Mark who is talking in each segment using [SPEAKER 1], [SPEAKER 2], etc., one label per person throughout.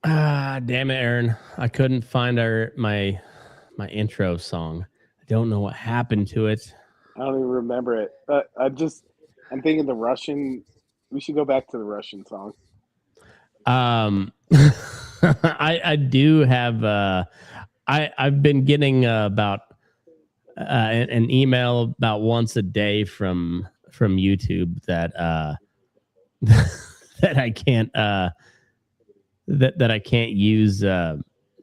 [SPEAKER 1] Damn it, Aaron. I couldn't find my intro song. I don't know what happened to it.
[SPEAKER 2] I don't even remember it. I'm thinking the Russian. We should go back to the Russian song.
[SPEAKER 1] I do have I've been getting about an email about once a day from YouTube that that I can't that I can't use or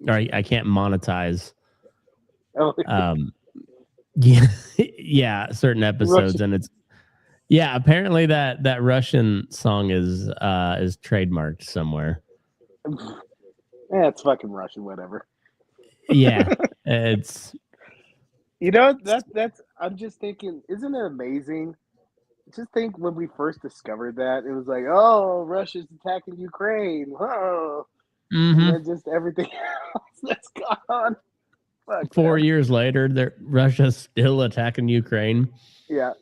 [SPEAKER 1] I can't monetize
[SPEAKER 2] Oh,
[SPEAKER 1] yeah yeah certain episodes,
[SPEAKER 2] Russian.
[SPEAKER 1] and it's yeah, apparently that Russian song is trademarked somewhere.
[SPEAKER 2] It's fucking Russian. Whatever.
[SPEAKER 1] Yeah, it's
[SPEAKER 2] That's. I'm just thinking. Isn't it amazing? Just think when we first discovered that it was like, oh, Russia's attacking Ukraine. Whoa. And
[SPEAKER 1] mm-hmm.
[SPEAKER 2] then just everything else that's gone on. Fuck,
[SPEAKER 1] 4
[SPEAKER 2] man.
[SPEAKER 1] years later, Russia's still attacking Ukraine.
[SPEAKER 2] Yeah,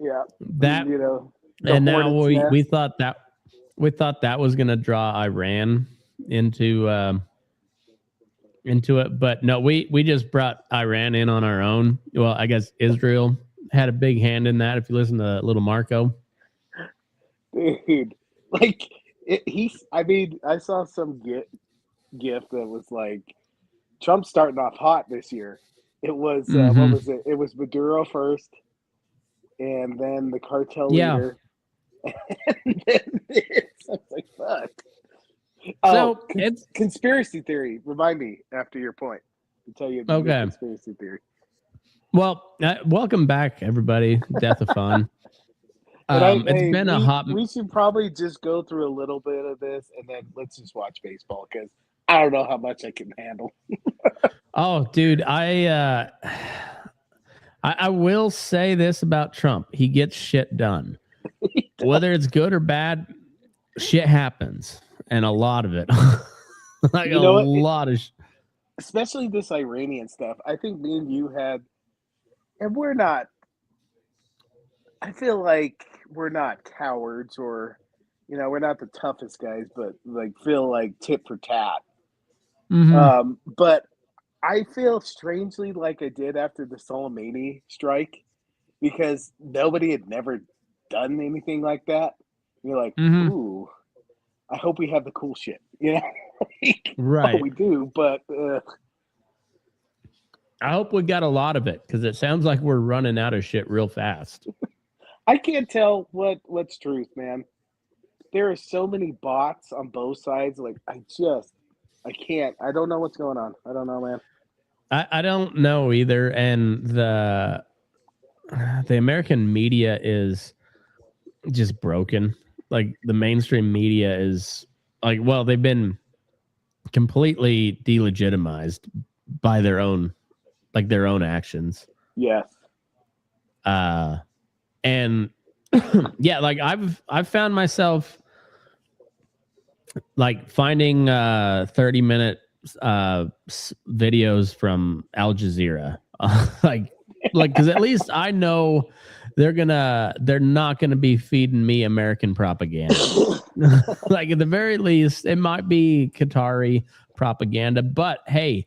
[SPEAKER 2] yeah.
[SPEAKER 1] That
[SPEAKER 2] The
[SPEAKER 1] and now
[SPEAKER 2] hornet's
[SPEAKER 1] we
[SPEAKER 2] nest.
[SPEAKER 1] thought that was going to draw Iran into it, but no, we just brought Iran in on our own. Well, I guess Israel had a big hand in that. If you listen to Little Marco,
[SPEAKER 2] Dude. Like, I mean, I saw some gift that was like, Trump's starting off hot this year. It was, what
[SPEAKER 1] mm-hmm.
[SPEAKER 2] was it? It was Maduro first, and then the cartel
[SPEAKER 1] Yeah.
[SPEAKER 2] leader. And then this. I was like, fuck. Oh,
[SPEAKER 1] So it's
[SPEAKER 2] conspiracy theory. Remind me after your point. I'll tell you the
[SPEAKER 1] okay.
[SPEAKER 2] conspiracy theory.
[SPEAKER 1] Well, welcome back, everybody. Death of Fun. It's been a hot.
[SPEAKER 2] We should probably just go through a little bit of this and then let's just watch baseball because I don't know how much I can handle.
[SPEAKER 1] Oh, dude, I will say this about Trump: he gets shit done, whether it's good or bad. Shit happens, and a lot of it, like
[SPEAKER 2] You
[SPEAKER 1] a
[SPEAKER 2] know what?
[SPEAKER 1] lot of.
[SPEAKER 2] Especially this Iranian stuff. I think me and you had, and we're not. I feel like we're not cowards or, we're not the toughest guys, but like feel like tit for tat.
[SPEAKER 1] Mm-hmm.
[SPEAKER 2] But I feel strangely like I did after the Soleimani strike because nobody had never done anything like that. You're like,
[SPEAKER 1] Mm-hmm.
[SPEAKER 2] ooh, I hope we have the cool shit, Like, oh,
[SPEAKER 1] Right.
[SPEAKER 2] we do, but
[SPEAKER 1] I hope we got a lot of it because it sounds like we're running out of shit real fast.
[SPEAKER 2] I can't tell what's truth, man. There are so many bots on both sides. Like, I can't. I don't know what's going on. I don't know, man.
[SPEAKER 1] I don't know either, and the American media is just broken. Like the mainstream media is like, well, they've been completely delegitimized by their own actions.
[SPEAKER 2] Yes.
[SPEAKER 1] And yeah, like I've found myself like finding 30-minute videos from Al Jazeera, like because at least I know they're not gonna be feeding me American propaganda. Like at the very least, it might be Qatari propaganda, but hey,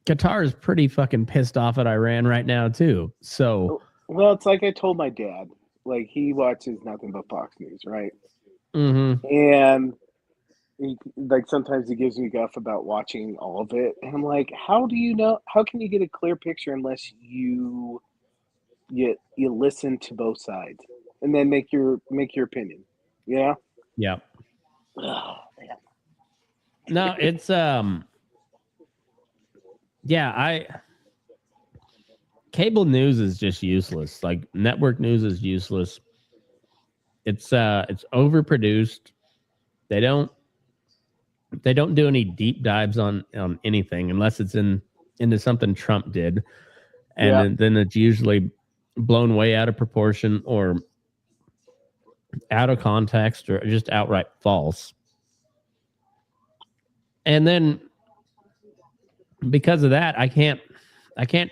[SPEAKER 1] Qatar is pretty fucking pissed off at Iran right now too. So,
[SPEAKER 2] Well, it's like I told my dad. Like he watches nothing but Fox News, right?
[SPEAKER 1] mm-hmm.
[SPEAKER 2] And like sometimes he gives me guff about watching all of it, and I'm like, how do you know? How can you get a clear picture unless you listen to both sides and then make your opinion? Yeah.
[SPEAKER 1] Yeah.
[SPEAKER 2] Oh, man.
[SPEAKER 1] No, it's yeah, I cable news is just useless. Like network news is useless. It's overproduced. They don't do any deep dives on anything unless it's into something Trump did. And
[SPEAKER 2] Yeah.
[SPEAKER 1] then it's usually blown way out of proportion or out of context or just outright false. And then because of that, I can't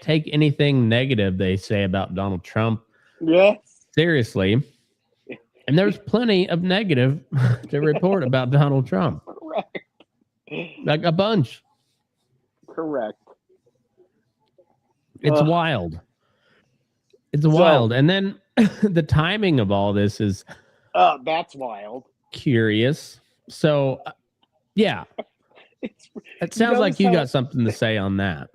[SPEAKER 1] take anything negative they say about Donald Trump
[SPEAKER 2] Yes.
[SPEAKER 1] seriously. And there's plenty of negative to report about Donald Trump.
[SPEAKER 2] Right.
[SPEAKER 1] like a bunch.
[SPEAKER 2] Correct.
[SPEAKER 1] It's wild. It's wild. And then the timing of all this is
[SPEAKER 2] that's wild.
[SPEAKER 1] Curious. So, yeah. It sounds like you got something to say on that.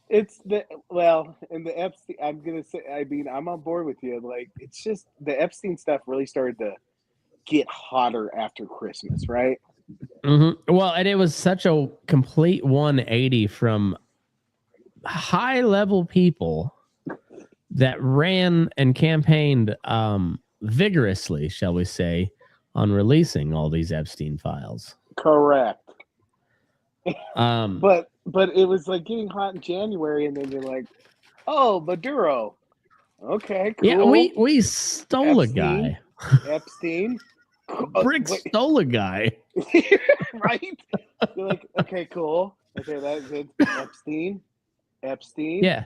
[SPEAKER 2] It's and the Epstein, I'm going to say, I mean, I'm on board with you. Like, it's just the Epstein stuff really started to get hotter after Christmas, right?
[SPEAKER 1] Mm-hmm. Well, and it was such a complete 180 from high level people that ran and campaigned vigorously, shall we say, on releasing all these Epstein files.
[SPEAKER 2] Correct. But it was like getting hot in January, and then you're like, oh, Maduro. Okay, cool.
[SPEAKER 1] Yeah, we stole
[SPEAKER 2] Epstein,
[SPEAKER 1] a guy.
[SPEAKER 2] Epstein.
[SPEAKER 1] Brick stole a guy.
[SPEAKER 2] Right? You're like, okay, cool. Okay, that's it. Epstein.
[SPEAKER 1] Yeah.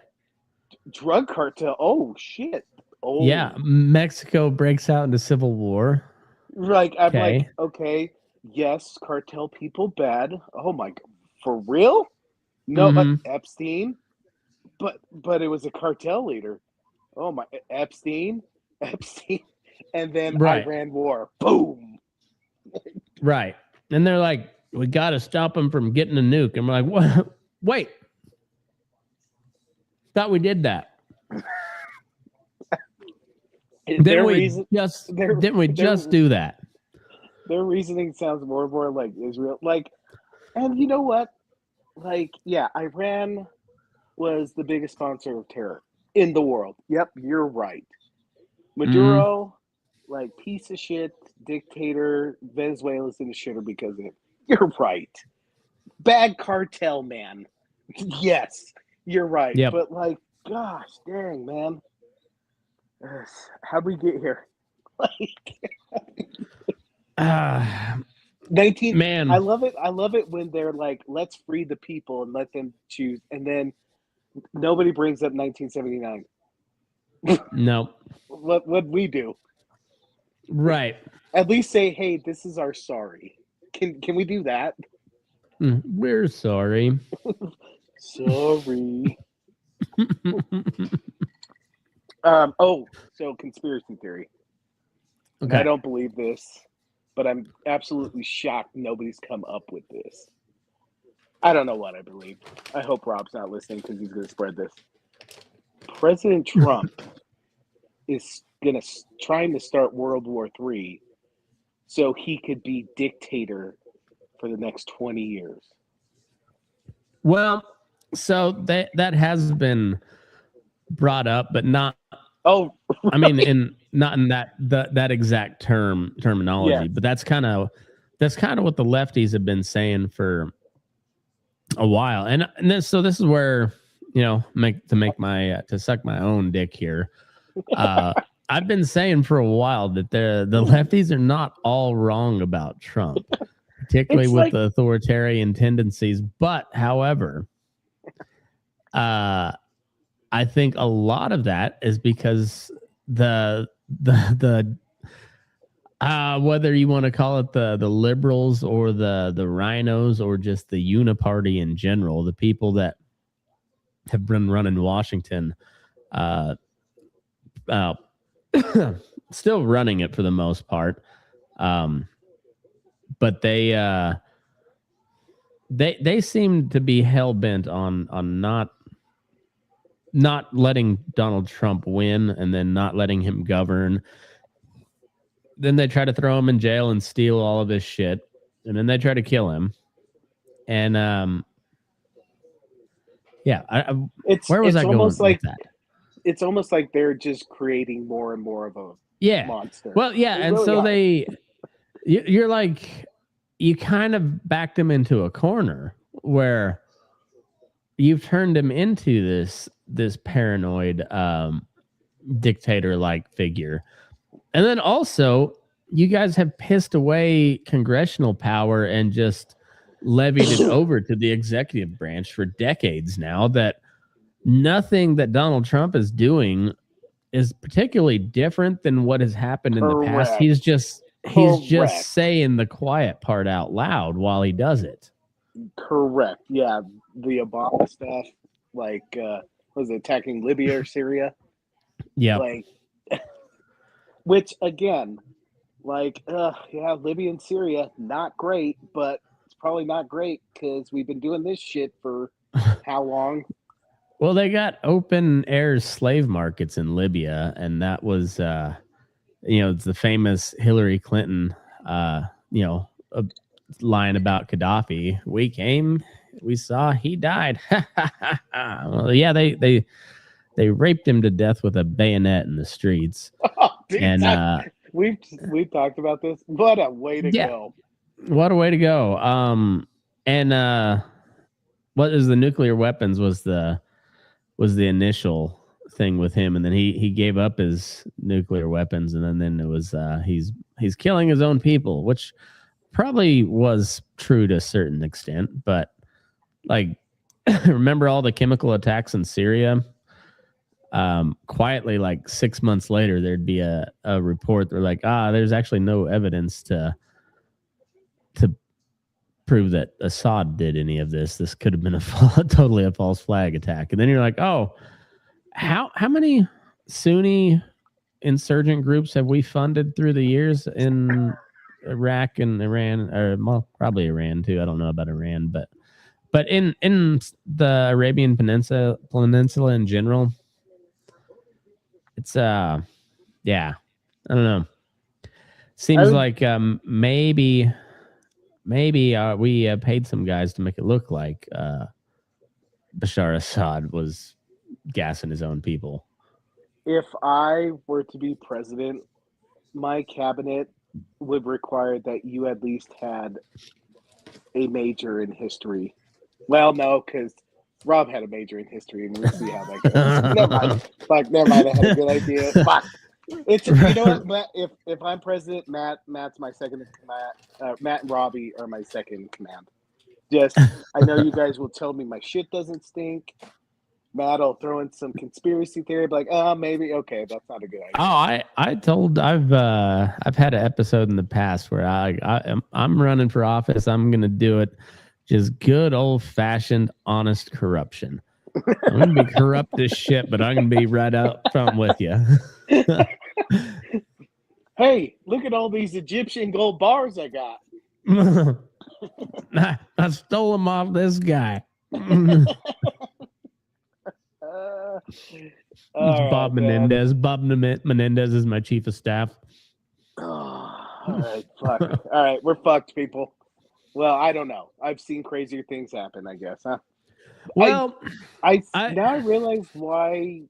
[SPEAKER 2] Drug cartel. Oh, shit. Oh.
[SPEAKER 1] Yeah, Mexico breaks out into civil war.
[SPEAKER 2] Like, I'm like, okay, yes, cartel people bad. Oh my God, for real? No, Epstein, but it was a cartel leader. Oh my, Epstein, and then Iran war. Boom.
[SPEAKER 1] Right, and they're like, we got to stop him from getting a nuke, and we're like, what? Wait, thought we did that. Didn't we just do that?
[SPEAKER 2] Their reasoning sounds more and more like Israel. Like, and you know what? Like, yeah, Iran was the biggest sponsor of terror in the world. Yep, you're right. Maduro, like, piece of shit, dictator, Venezuela's in the shitter because of it. You're right. Bad cartel, man. Yes, you're right. Yep. But, like, gosh dang, man. How'd we get here? Like 19
[SPEAKER 1] man.
[SPEAKER 2] I love it when they're like, let's free the people and let them choose, and then nobody brings up 1979.
[SPEAKER 1] No.
[SPEAKER 2] What'd we do?
[SPEAKER 1] Right.
[SPEAKER 2] At least say, hey, this is our sorry. Can we do that?
[SPEAKER 1] We're sorry.
[SPEAKER 2] Sorry. So conspiracy theory. Okay. I don't believe this, but I'm absolutely shocked nobody's come up with this. I don't know what I believe. I hope Rob's not listening because he's going to spread this. President Trump is trying to start World War III so he could be dictator for the next 20 years.
[SPEAKER 1] Well, so that has been brought up, but not.
[SPEAKER 2] Oh, right.
[SPEAKER 1] I mean, not in that exact terminology, yes. But that's kind of what the lefties have been saying for a while, and this is where, you know, to suck my own dick here. I've been saying for a while that the lefties are not all wrong about Trump, particularly with the authoritarian tendencies. But however, I think a lot of that is because the whether you want to call it the liberals or the rhinos or just the uniparty in general, the people that have been running Washington, still running it for the most part, but they seem to be hell bent on not letting Donald Trump win and then not letting him govern. Then they try to throw him in jail and steal all of his shit. And then they try to kill him. And where was I going with that?
[SPEAKER 2] It's almost like they're just creating more and more of a monster.
[SPEAKER 1] Well, yeah. And really so you're like, you kind of backed him into a corner where you've turned him into this paranoid dictator-like figure. And then also, you guys have pissed away congressional power and just levied it over to the executive branch for decades now, that nothing that Donald Trump is doing is particularly different than what has happened in the past. He's just saying the quiet part out loud while he does it.
[SPEAKER 2] Correct. Yeah, the Obama stuff, like was it attacking Libya or Syria?
[SPEAKER 1] Yeah.
[SPEAKER 2] Like, which again, like, yeah, Libya and Syria, not great, but it's probably not great because we've been doing this shit for how long?
[SPEAKER 1] Well, they got open air slave markets in Libya, and that was, it's the famous Hillary Clinton, line about Gaddafi. We came, we saw, he died. Well, yeah, they raped him to death with a bayonet in the streets,
[SPEAKER 2] Oh, dude,
[SPEAKER 1] and
[SPEAKER 2] we've talked about this. What a way to
[SPEAKER 1] yeah,
[SPEAKER 2] go!
[SPEAKER 1] what a way to go. And what is the nuclear weapons was the initial thing with him, and then he gave up his nuclear weapons, and then it was he's killing his own people, which probably was true to a certain extent, but like remember all the chemical attacks in Syria? Quietly, like 6 months later, there'd be a report. They're like, there's actually no evidence to prove that Assad did any of this. This could have been totally a false flag attack. And then you're like, oh, how many Sunni insurgent groups have we funded through the years in Iraq and Iran, or well, probably Iran too. I don't know about Iran, but in the Arabian Peninsula in general, it's yeah, I don't know. Seems like maybe we paid some guys to make it look like Bashar Assad was gassing his own people.
[SPEAKER 2] If I were to be president, my cabinet would require that you at least had a major in history. Well, no, because Rob had a major in history, and we'll see how that goes. Never mind. Fuck, never mind. I had a good idea. Fuck. It's, you know what, Matt, if I'm president, Matt's my second command. Matt and Robbie are my second command. Just, I know you guys will tell me my shit doesn't stink. Matt will throw in some conspiracy theory, like, maybe, okay, that's not a good idea.
[SPEAKER 1] I've had an episode in the past where I'm running for office. I'm gonna do it just good old fashioned honest corruption. I'm gonna be corrupt as shit, but I'm gonna be right out front with you.
[SPEAKER 2] Hey, look at all these Egyptian gold bars I got.
[SPEAKER 1] I stole them off this guy. Bob Menendez. Bob Menendez is my chief of staff.
[SPEAKER 2] All right, fuck. All right, we're fucked, people. Well, I don't know. I've seen crazier things happen, I guess, huh?
[SPEAKER 1] Well,
[SPEAKER 2] I now realize why,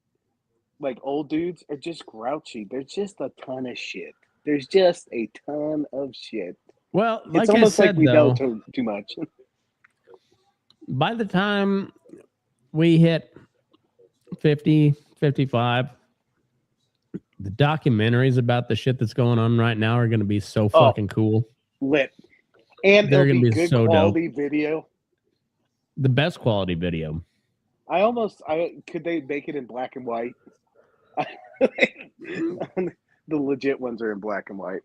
[SPEAKER 2] like, old dudes are just grouchy. There's just a ton of shit. There's just a ton of shit.
[SPEAKER 1] Well,
[SPEAKER 2] it's
[SPEAKER 1] like
[SPEAKER 2] almost
[SPEAKER 1] I said,
[SPEAKER 2] like we know too much.
[SPEAKER 1] By the time we hit 50, 55, the documentaries about the shit that's going on right now are going to be so fucking cool.
[SPEAKER 2] Lit. And
[SPEAKER 1] they're
[SPEAKER 2] going to
[SPEAKER 1] be
[SPEAKER 2] good
[SPEAKER 1] so
[SPEAKER 2] quality
[SPEAKER 1] dope.
[SPEAKER 2] video.
[SPEAKER 1] The best quality video.
[SPEAKER 2] Could they make it in black and white? The legit ones are in black and white.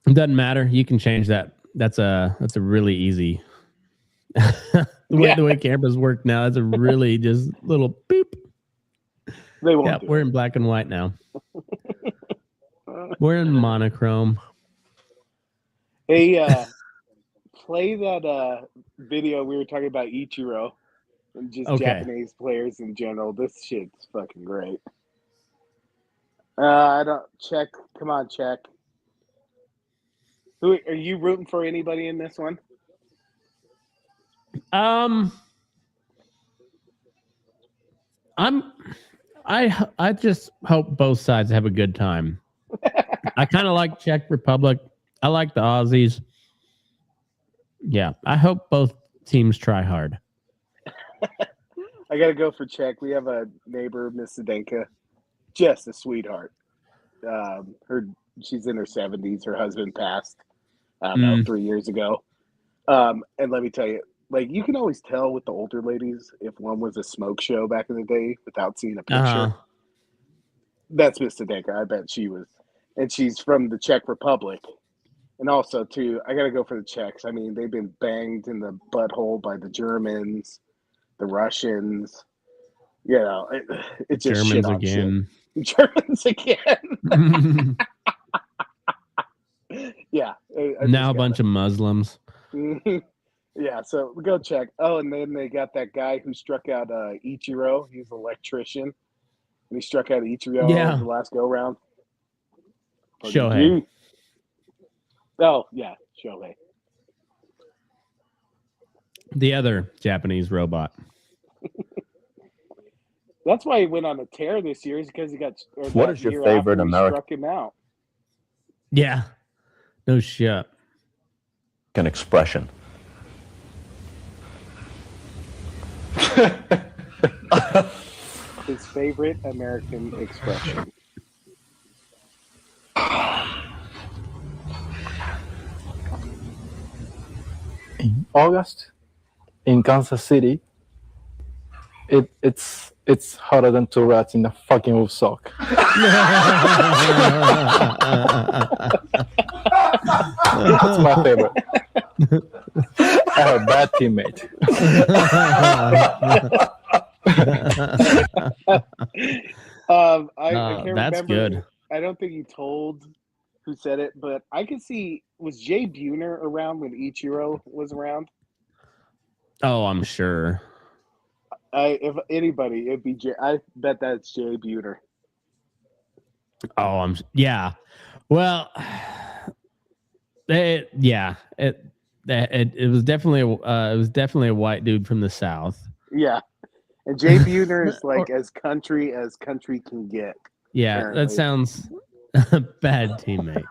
[SPEAKER 1] It doesn't matter. You can change that. That's a really easy. the way cameras work now, it's a really just little beep.
[SPEAKER 2] They won't.
[SPEAKER 1] We're in black and white now. We're in monochrome.
[SPEAKER 2] Hey, play that video we were talking about Ichiro and just Japanese players in general. This shit's fucking great. I don't check. Come on, check. Who are you rooting for? Anybody in this one?
[SPEAKER 1] I just hope both sides have a good time. I kind of like Czech Republic. I like the Aussies. Yeah, I hope both teams try hard.
[SPEAKER 2] I gotta go for Czech. We have a neighbor, Miss Zdenka, just a sweetheart. She's in her 70s. Her husband passed, I don't know, 3 years ago. And let me tell you, like, you can always tell with the older ladies if one was a smoke show back in the day without seeing a picture. That's Miss Zdenka. I bet she was. And she's from the Czech Republic. And also, too, I got to go for the Czechs. I mean, they've been banged in the butthole by the Germans, the Russians. You know, it's just shit
[SPEAKER 1] Germans
[SPEAKER 2] on
[SPEAKER 1] again.
[SPEAKER 2] shit. Germans again. Yeah.
[SPEAKER 1] Now a bunch of Muslims.
[SPEAKER 2] Yeah, so we go check. Oh, and then they got that guy who struck out Ichiro. He's an electrician. And he struck out Ichiro the last go-round.
[SPEAKER 1] Shohei.
[SPEAKER 2] Oh, yeah, Shohei.
[SPEAKER 1] The other Japanese robot.
[SPEAKER 2] That's why he went on a tear this year, is because he got.
[SPEAKER 3] What is your favorite American?
[SPEAKER 2] Struck him out.
[SPEAKER 1] Yeah. No shit.
[SPEAKER 3] An expression.
[SPEAKER 2] His favorite American expression.
[SPEAKER 4] In August, in Kansas City, it's hotter than two rats in a fucking wolf sock. That's my favorite. I have a bad teammate.
[SPEAKER 2] I can't
[SPEAKER 1] that's
[SPEAKER 2] remember.
[SPEAKER 1] Good.
[SPEAKER 2] I don't think he told who said it, but I could see, was Jay Buhner around when Ichiro was around?
[SPEAKER 1] Oh, I'm sure.
[SPEAKER 2] If anybody, it'd be Jay. I bet that's Jay Buhner.
[SPEAKER 1] Oh, yeah. Well, it was definitely a white dude from the South.
[SPEAKER 2] Yeah, and Jay Buhner is like as country can get.
[SPEAKER 1] Yeah,
[SPEAKER 2] apparently.
[SPEAKER 1] That sounds a bad teammate.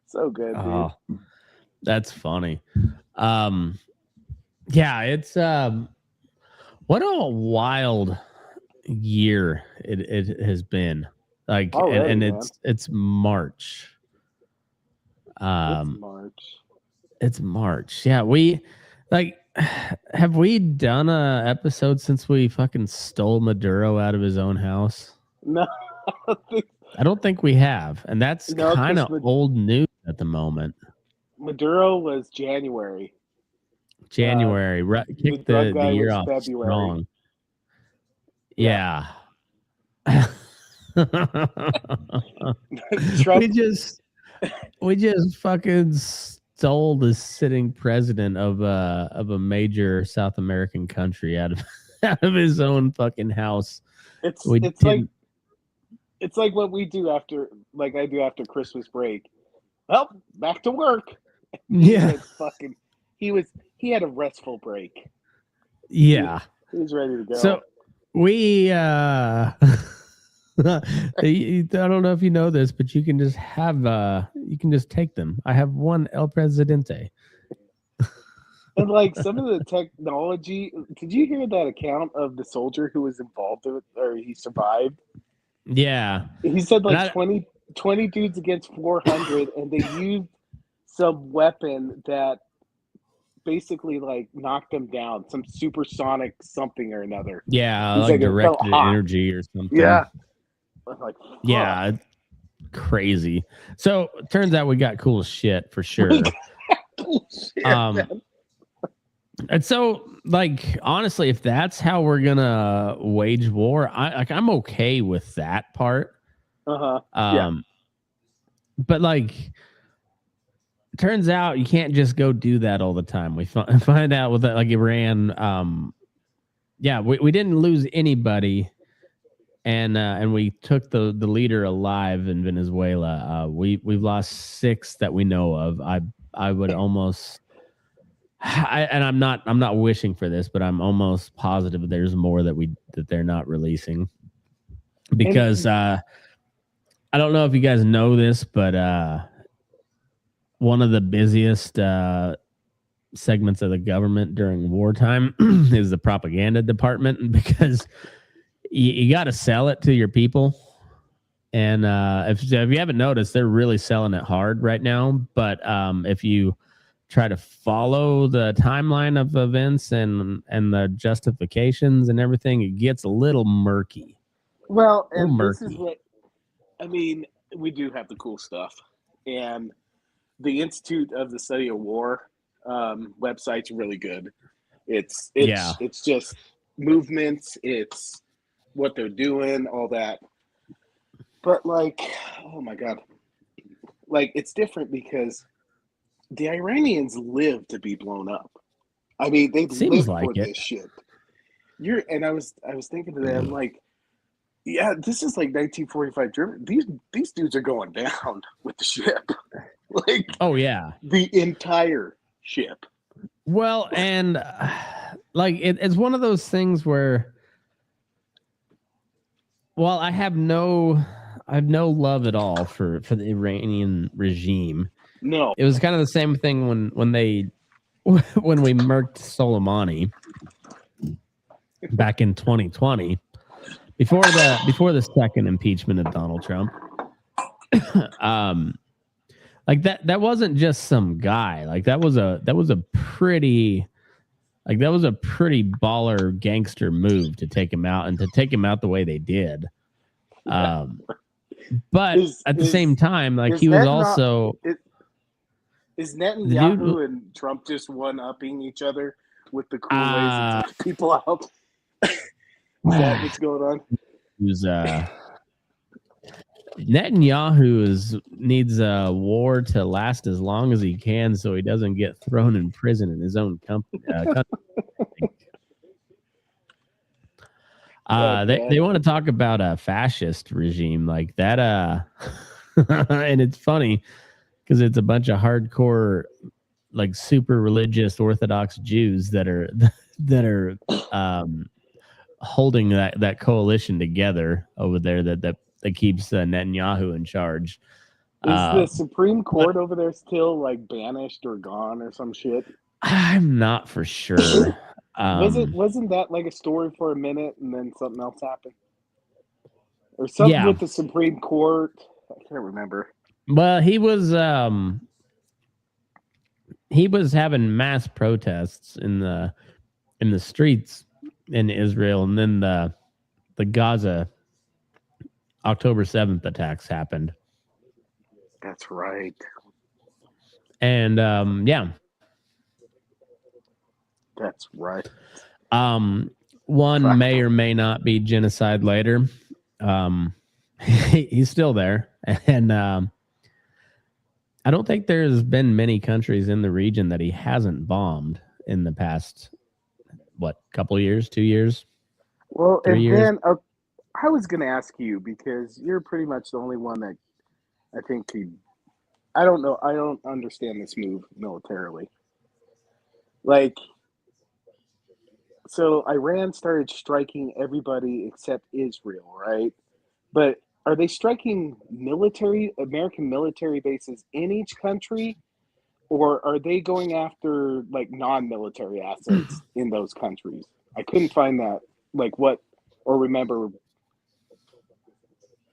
[SPEAKER 2] So good, dude.
[SPEAKER 1] Oh, that's funny. Yeah, it's what a wild year it has been. Like,
[SPEAKER 2] already,
[SPEAKER 1] and
[SPEAKER 2] man.
[SPEAKER 1] it's March. It's March. Yeah, we like. Have we done a episode since we fucking stole Maduro out of his own house?
[SPEAKER 2] No,
[SPEAKER 1] I don't think we have, and that's kind of old news at the moment.
[SPEAKER 2] Maduro was January.
[SPEAKER 1] Right? Kicked the year off
[SPEAKER 2] February.
[SPEAKER 1] strong. Yeah. we just fucking stole the sitting president of a major South American country out of his own fucking house.
[SPEAKER 2] It's like what we do after, like I do after Christmas break. Well, back to work.
[SPEAKER 1] Yeah,
[SPEAKER 2] he had a restful break.
[SPEAKER 1] Yeah,
[SPEAKER 2] he was ready to go.
[SPEAKER 1] So we I don't know if you know this, but you can just take them. I have one El Presidente.
[SPEAKER 2] And like some of the technology, did you hear that account of the soldier who was involved in it, or he survived?
[SPEAKER 1] Yeah.
[SPEAKER 2] He said like 20 dudes against 400, and they used some weapon that basically like knocked them down, some supersonic something or another.
[SPEAKER 1] Yeah, like directed energy or something.
[SPEAKER 2] Yeah. Like,
[SPEAKER 1] yeah, crazy. So turns out we got cool shit for sure.
[SPEAKER 2] Cool shit, man.
[SPEAKER 1] And so, like, honestly, if that's how we're gonna wage war, I'm okay with that part.
[SPEAKER 2] Yeah.
[SPEAKER 1] But like, turns out you can't just go do that all the time. We find out with like Iran. Yeah, we didn't lose anybody. And we took the leader alive in Venezuela. We've lost 6 that we know of. I would almost, and I'm not wishing for this, but I'm almost positive there's more that they're not releasing, because I don't know if you guys know this, but one of the busiest segments of the government during wartime is the propaganda department, because you got to sell it to your people. And if you haven't noticed, they're really selling it hard right now. But if you try to follow the timeline of events and the justifications and everything, it gets a little murky.
[SPEAKER 2] Well, and this is what I mean. we do have the cool stuff, and the Institute of the Study of War website's really good.
[SPEAKER 1] Yeah.
[SPEAKER 2] It's just movements, it's what they're doing, all that. But like, oh my god, like it's different because the Iranians live to be blown up. I mean, they
[SPEAKER 1] Seems
[SPEAKER 2] live
[SPEAKER 1] like
[SPEAKER 2] for
[SPEAKER 1] it.
[SPEAKER 2] this shit. I was thinking to them like, yeah, this is like 1945 Germany. These dudes are going down with the ship, like
[SPEAKER 1] Oh yeah.
[SPEAKER 2] the entire ship.
[SPEAKER 1] Well, and like it's one of those things where, well, I have no love at all for the Iranian regime.
[SPEAKER 2] No,
[SPEAKER 1] It was kind of the same thing when they when we murked Soleimani back in 2020 before the second impeachment of Donald Trump. Like that wasn't just some guy. Like that was a pretty baller gangster move to take him out and to take him out the way they did. But at the same time, like he was also
[SPEAKER 2] is Netanyahu and Trump just one-upping each other with the cool ways to take people out? Is that what's going on?
[SPEAKER 1] Who's Netanyahu needs a war to last as long as he can, so he doesn't get thrown in prison in his own country. They want to talk about a fascist regime like that, and it's funny because it's a bunch of hardcore, like super religious Orthodox Jews that are holding that coalition together over there that keeps Netanyahu in charge.
[SPEAKER 2] Is the Supreme Court over there still like banished or gone or some shit?
[SPEAKER 1] I'm not for sure.
[SPEAKER 2] Wasn't that like a story for a minute and then something else happened? Or something with the Supreme Court? I can't remember.
[SPEAKER 1] Well, he was having mass protests in the streets in Israel, and then the Gaza October 7th attacks happened.
[SPEAKER 2] That's right.
[SPEAKER 1] And yeah.
[SPEAKER 2] That's right.
[SPEAKER 1] One may or may not be genocide later. He's still there. And I don't think there's been many countries in the region that he hasn't bombed in the past, couple years, 2 years?
[SPEAKER 2] Well,
[SPEAKER 1] 3 years?
[SPEAKER 2] then I was going to ask you, because you're pretty much the only one that I think I don't know. I don't understand this move militarily. Like, so Iran started striking everybody except Israel, right? But are they striking American military bases in each country? Or are they going after like non-military assets in those countries? I couldn't find that. Like what, or remember,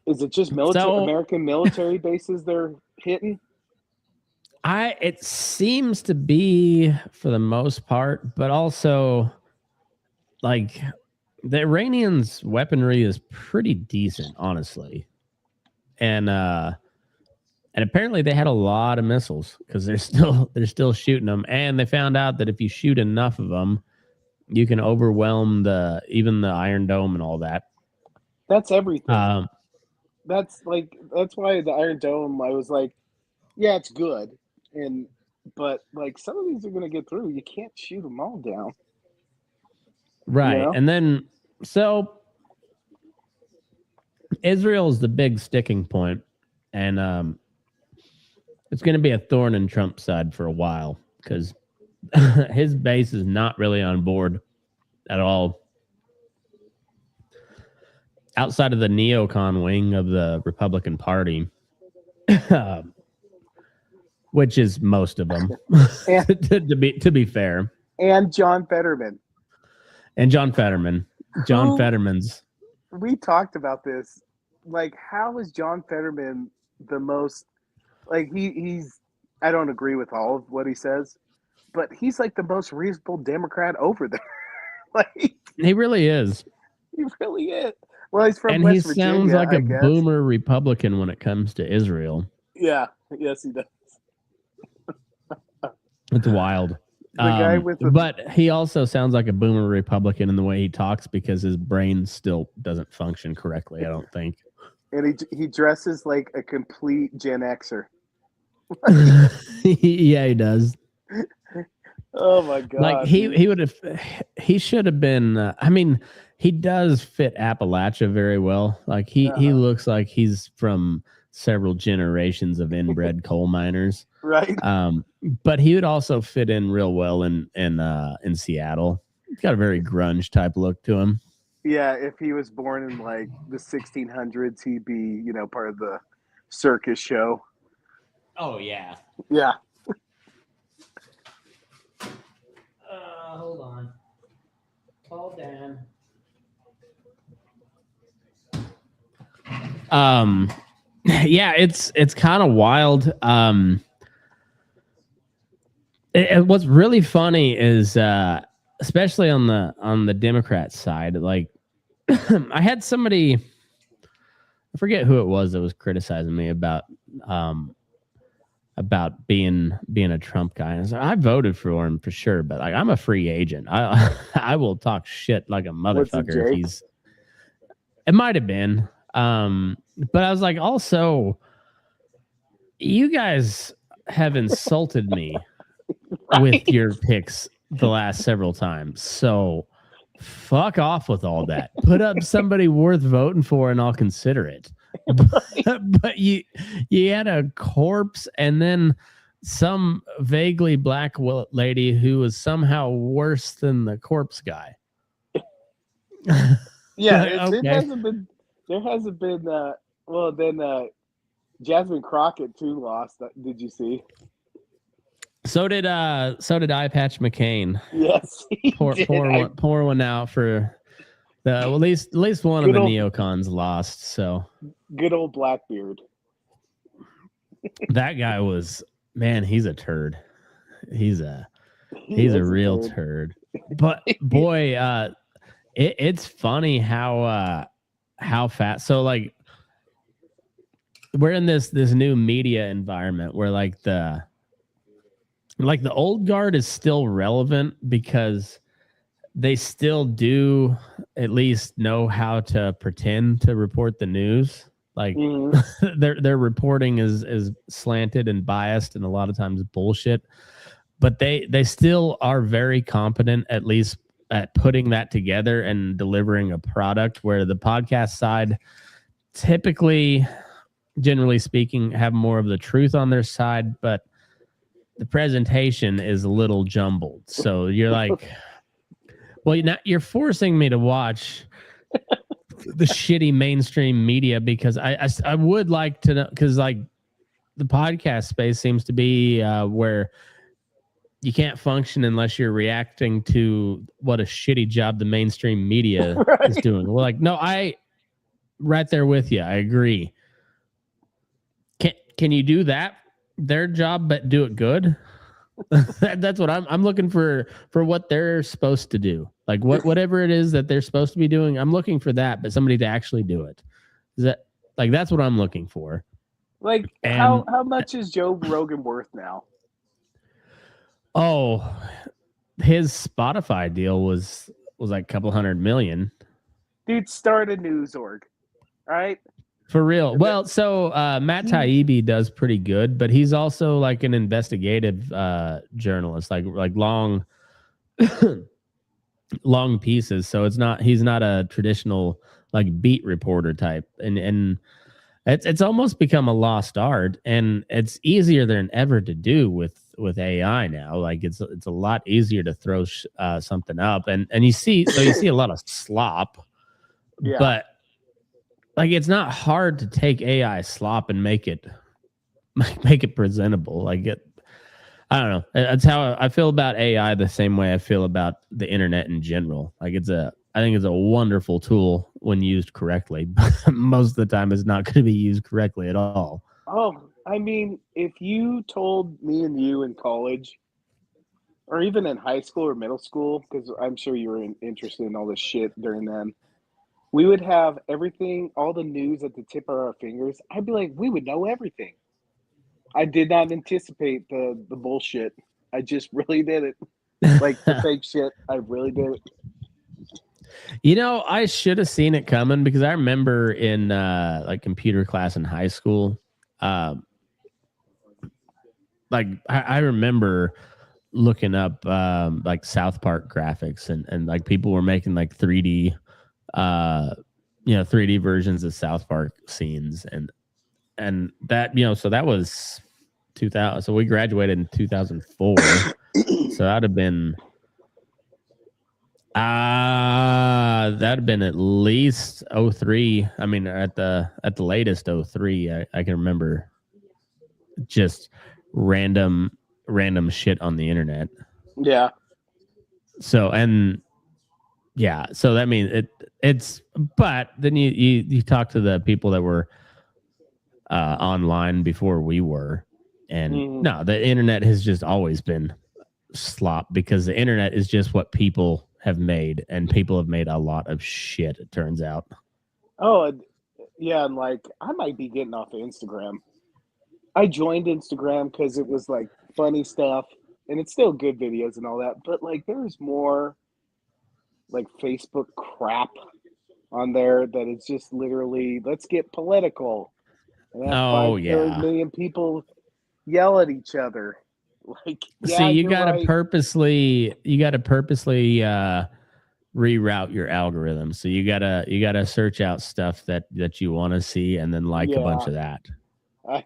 [SPEAKER 2] is it just American military bases they're hitting?
[SPEAKER 1] It seems to be for the most part, but also like the Iranians' weaponry is pretty decent, honestly. And apparently they had a lot of missiles because they're still shooting them. And they found out that if you shoot enough of them, you can overwhelm even the Iron Dome and all that.
[SPEAKER 2] That's everything. That's why the Iron Dome, I was like, yeah, it's good. But like some of these are going to get through. You can't shoot them all down.
[SPEAKER 1] Right.
[SPEAKER 2] You know?
[SPEAKER 1] And then, so Israel is the big sticking point, and it's going to be a thorn in Trump's side for a while because his base is not really on board at all. Outside of the neocon wing of the Republican Party, which is most of them, to be fair.
[SPEAKER 2] And John Fetterman.
[SPEAKER 1] Fetterman's.
[SPEAKER 2] We talked about this. Like, how is John Fetterman the most? Like, he's. I don't agree with all of what he says, but he's like the most reasonable Democrat over there. Like,
[SPEAKER 1] he really is.
[SPEAKER 2] He really is. Well, he's from
[SPEAKER 1] And
[SPEAKER 2] West
[SPEAKER 1] he
[SPEAKER 2] Virginia,
[SPEAKER 1] sounds like
[SPEAKER 2] I
[SPEAKER 1] a
[SPEAKER 2] guess.
[SPEAKER 1] boomer Republican when it comes to Israel.
[SPEAKER 2] Yeah. Yes, he does.
[SPEAKER 1] It's wild.
[SPEAKER 2] The guy with the
[SPEAKER 1] But he also sounds like a boomer Republican in the way he talks because his brain still doesn't function correctly, I don't think.
[SPEAKER 2] and he dresses like a complete Gen Xer.
[SPEAKER 1] Yeah, he does.
[SPEAKER 2] Oh my god!
[SPEAKER 1] Like he should have been. I mean, he does fit Appalachia very well. Like he looks like he's from several generations of inbred coal miners.
[SPEAKER 2] Right.
[SPEAKER 1] But he would also fit in real well in Seattle. He's got a very grunge type look to him.
[SPEAKER 2] Yeah, if he was born in like the 1600s, he'd be part of the circus show.
[SPEAKER 1] Oh yeah.
[SPEAKER 2] Yeah.
[SPEAKER 1] Hold on. Call Dan. Yeah, it's kind of wild. What's really funny is especially on the Democrat side, like I had somebody, I forget who it was that was criticizing me about being a Trump guy. And I was like, I voted for him for sure, but like I'm a free agent. I will talk shit like a motherfucker if he's. It might have been, but I was like, also, you guys have insulted me with your picks the last several times, so fuck off with all that. Put up somebody worth voting for, and I'll consider it. But you had a corpse and then some vaguely black lady who was somehow worse than the corpse guy.
[SPEAKER 2] Yeah,
[SPEAKER 1] okay.
[SPEAKER 2] there hasn't been well then Jasmine Crockett too lost. Did you see?
[SPEAKER 1] So did Eye Patch McCain.
[SPEAKER 2] Yes.
[SPEAKER 1] Pour one out for at least one of the neocons lost. So
[SPEAKER 2] good old Blackbeard.
[SPEAKER 1] That guy was, man, he's a turd. He's a real turd. But boy, it's funny how fast. So like we're in this new media environment where like the old guard is still relevant because they still do at least know how to pretend to report the news. Like their reporting is slanted and biased and a lot of times bullshit, but they still are very competent, at least at putting that together and delivering a product, where the podcast side typically, generally speaking, have more of the truth on their side, but the presentation is a little jumbled. So you're like, well, you're forcing me to watch the shitty mainstream media because I would like to know, because like the podcast space seems to be where you can't function unless you're reacting to what a shitty job the mainstream media is doing. Well, like, no, right there with you. I agree. Can you do that? Their job, but do it good. That's what I'm looking for what they're supposed to do. Like whatever it is that they're supposed to be doing, I'm looking for that, but somebody to actually do it. Is that like that's what I'm looking for?
[SPEAKER 2] Like how much is Joe Rogan worth now?
[SPEAKER 1] Oh, his Spotify deal was like a couple $100 million.
[SPEAKER 2] Dude, start a news org. All right.
[SPEAKER 1] For real. Well, so Matt Taibbi does pretty good, but he's also like an investigative journalist, like long long pieces. So he's not a traditional like beat reporter type. And it's almost become a lost art, and it's easier than ever to do with AI now. Like it's a lot easier to throw something up, and you see a lot of slop. Yeah. But like, it's not hard to take AI slop and make it presentable. Like I don't know. That's how I feel about AI. The same way I feel about the internet in general. Like I think it's a wonderful tool when used correctly. But most of the time, it's not going to be used correctly at all.
[SPEAKER 2] Oh, I mean, if you told me and you in college, or even in high school or middle school, because I'm sure you were interested in all this shit during then. We would have everything, all the news at the tip of our fingers. I'd be like, we would know everything. I did not anticipate the bullshit. I just really did it. Like the fake shit. I really did it.
[SPEAKER 1] You know, I should have seen it coming because I remember in like computer class in high school, like I remember looking up like South Park graphics and like people were making like 3D 3D versions of South Park scenes and that, so that was 2000. So we graduated in 2004. So that'd have been at least 03. I mean, at the latest 03. I can remember just random shit on the internet.
[SPEAKER 2] Yeah.
[SPEAKER 1] So so that means it's but then you talk to the people that were online before we were, and no, the internet has just always been slop because the internet is just what people have made, and people have made a lot of shit, it turns out.
[SPEAKER 2] Oh, yeah, and like I might be getting off of Instagram. I joined Instagram because it was like funny stuff, and it's still good videos and all that, but like there's more like Facebook crap on there that is just literally let's get political and have 5 million people yell at each other. Like, yeah,
[SPEAKER 1] see, you gotta purposely reroute your algorithm. So you gotta search out stuff that you want to see and then like a bunch of that.
[SPEAKER 2] I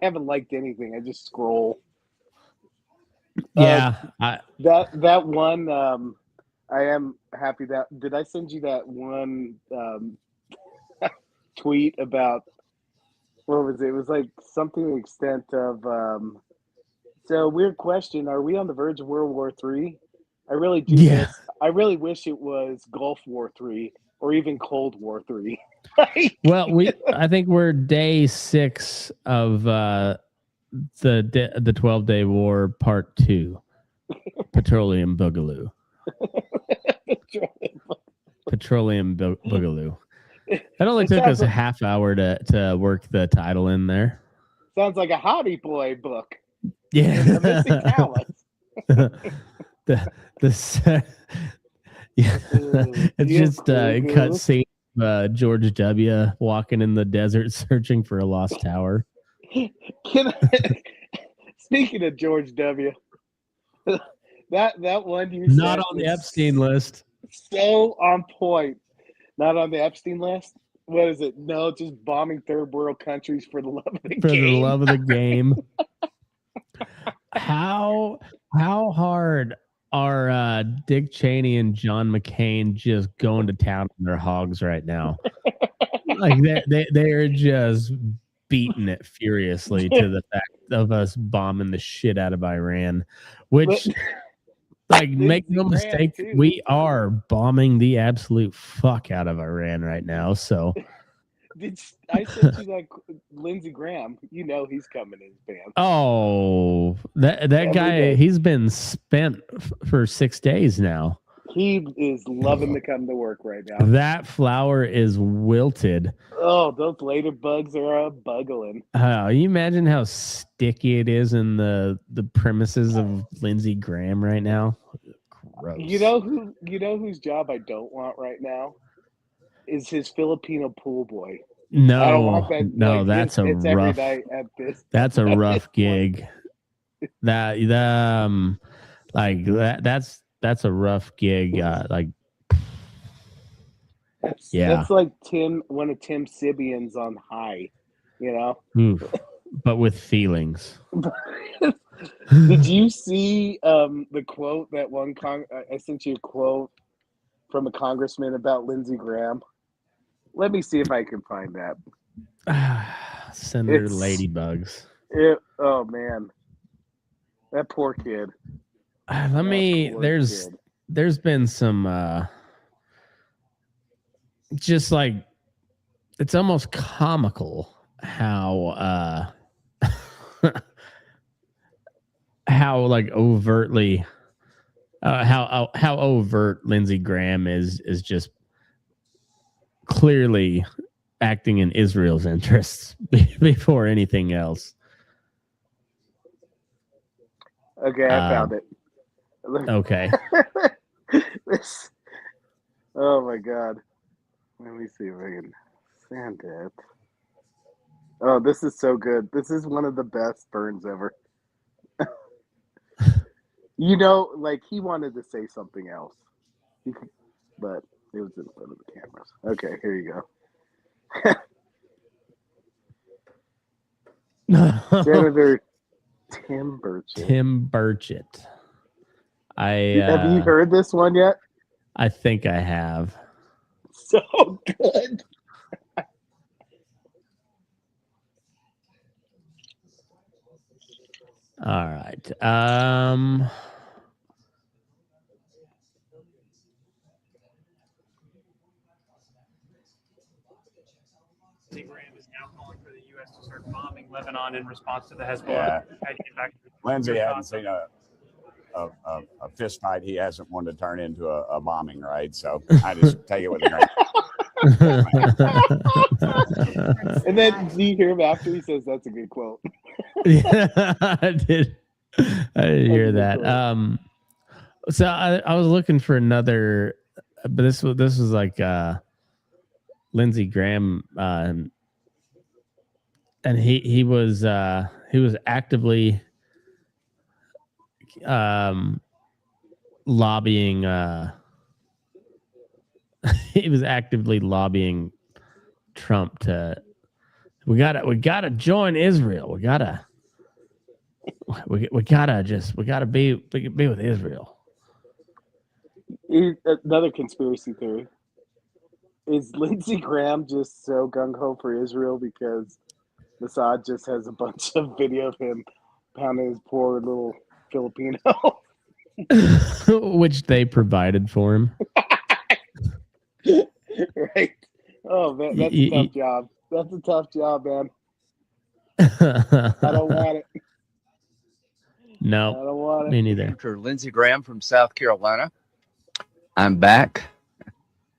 [SPEAKER 2] haven't liked anything. I just scroll.
[SPEAKER 1] Yeah,
[SPEAKER 2] that one. I am happy that did I send you that one tweet about what was it? It was like something to the extent of so weird question. Are we on the verge of World War III? I really do miss. I really wish it was Gulf War III or even Cold War III.
[SPEAKER 1] Well, I think we're day 6 of the 12-day war part 2. Petroleum Boogaloo. Petroleum Boogaloo. It only took us a half hour to work the title in there.
[SPEAKER 2] Sounds like a hobby boy book.
[SPEAKER 1] Yeah. It's just a cut scene of George W. walking in the desert searching for a lost tower.
[SPEAKER 2] Speaking of George W., that one you
[SPEAKER 1] not on the Epstein list.
[SPEAKER 2] So on point. Not on the Epstein list. What is it? No, just bombing third world countries for the love of the game.
[SPEAKER 1] For the love of the game. How hard are Dick Cheney and John McCain just going to town on their hogs right now? Like they are just beating it furiously to the fact of us bombing the shit out of Iran, which like make no mistake, we are bombing the absolute fuck out of Iran right now. So
[SPEAKER 2] I sent you that Lindsey Graham? You know he's coming in his pants.
[SPEAKER 1] Oh, that guy, he's been spent for 6 days now.
[SPEAKER 2] He is loving to come to work right now.
[SPEAKER 1] That flower is wilted.
[SPEAKER 2] Oh, those ladybugs are buggling.
[SPEAKER 1] You imagine how sticky it is in the premises of Lindsey Graham right now? Gross.
[SPEAKER 2] You know whose job I don't want right now is his Filipino pool boy.
[SPEAKER 1] No,
[SPEAKER 2] I don't want that.
[SPEAKER 1] No,
[SPEAKER 2] like,
[SPEAKER 1] that's a rough.
[SPEAKER 2] Every night at this.
[SPEAKER 1] That's a rough gig. That's a rough gig.
[SPEAKER 2] That's like one of Tim Sibian's on High, you know.
[SPEAKER 1] Oof, but with feelings.
[SPEAKER 2] Did you see the quote that one I sent you a quote from a congressman about Lindsey Graham? Let me see if I can find that.
[SPEAKER 1] Senator Ladybugs.
[SPEAKER 2] Oh man, that poor kid.
[SPEAKER 1] There's been some just like it's almost comical how how like overtly how overt Lindsey Graham is just clearly acting in Israel's interests before anything else.
[SPEAKER 2] Okay, I found it.
[SPEAKER 1] Okay.
[SPEAKER 2] Oh my god. Let me see if I can send it. Oh, this is so good. This is one of the best burns ever. Like he wanted to say something else, but it was in front of the cameras. Okay, here you go. Senator Tim Burchett.
[SPEAKER 1] Tim Burchett.
[SPEAKER 2] Have you heard this one yet?
[SPEAKER 1] I think I have.
[SPEAKER 2] So good.
[SPEAKER 1] All right.
[SPEAKER 5] Lindsey Graham is now calling for the U.S. to start bombing Lebanon in response to the Hezbollah.
[SPEAKER 6] Yeah. Lindsey hadn't seen a fist fight he hasn't wanted to turn into a bombing, right? So I just take it with a grain.
[SPEAKER 2] And then do you hear him after he says that's a good quote?
[SPEAKER 1] Yeah, I did hear that. So I was looking for another, but this was like Lindsey Graham, and he was actively lobbying. He was actively lobbying Trump to. We gotta join Israel. We gotta be with Israel.
[SPEAKER 2] Another conspiracy theory. Is Lindsey Graham just so gung-ho for Israel because Mossad just has a bunch of video of him pounding his poor little Filipino?
[SPEAKER 1] Which they provided for him.
[SPEAKER 2] Right. Oh, man, that's a tough job. That's a tough job, man. I don't want it.
[SPEAKER 1] No,
[SPEAKER 2] I don't want it.
[SPEAKER 1] Me neither.
[SPEAKER 7] Senator Lindsey Graham from South Carolina. I'm back.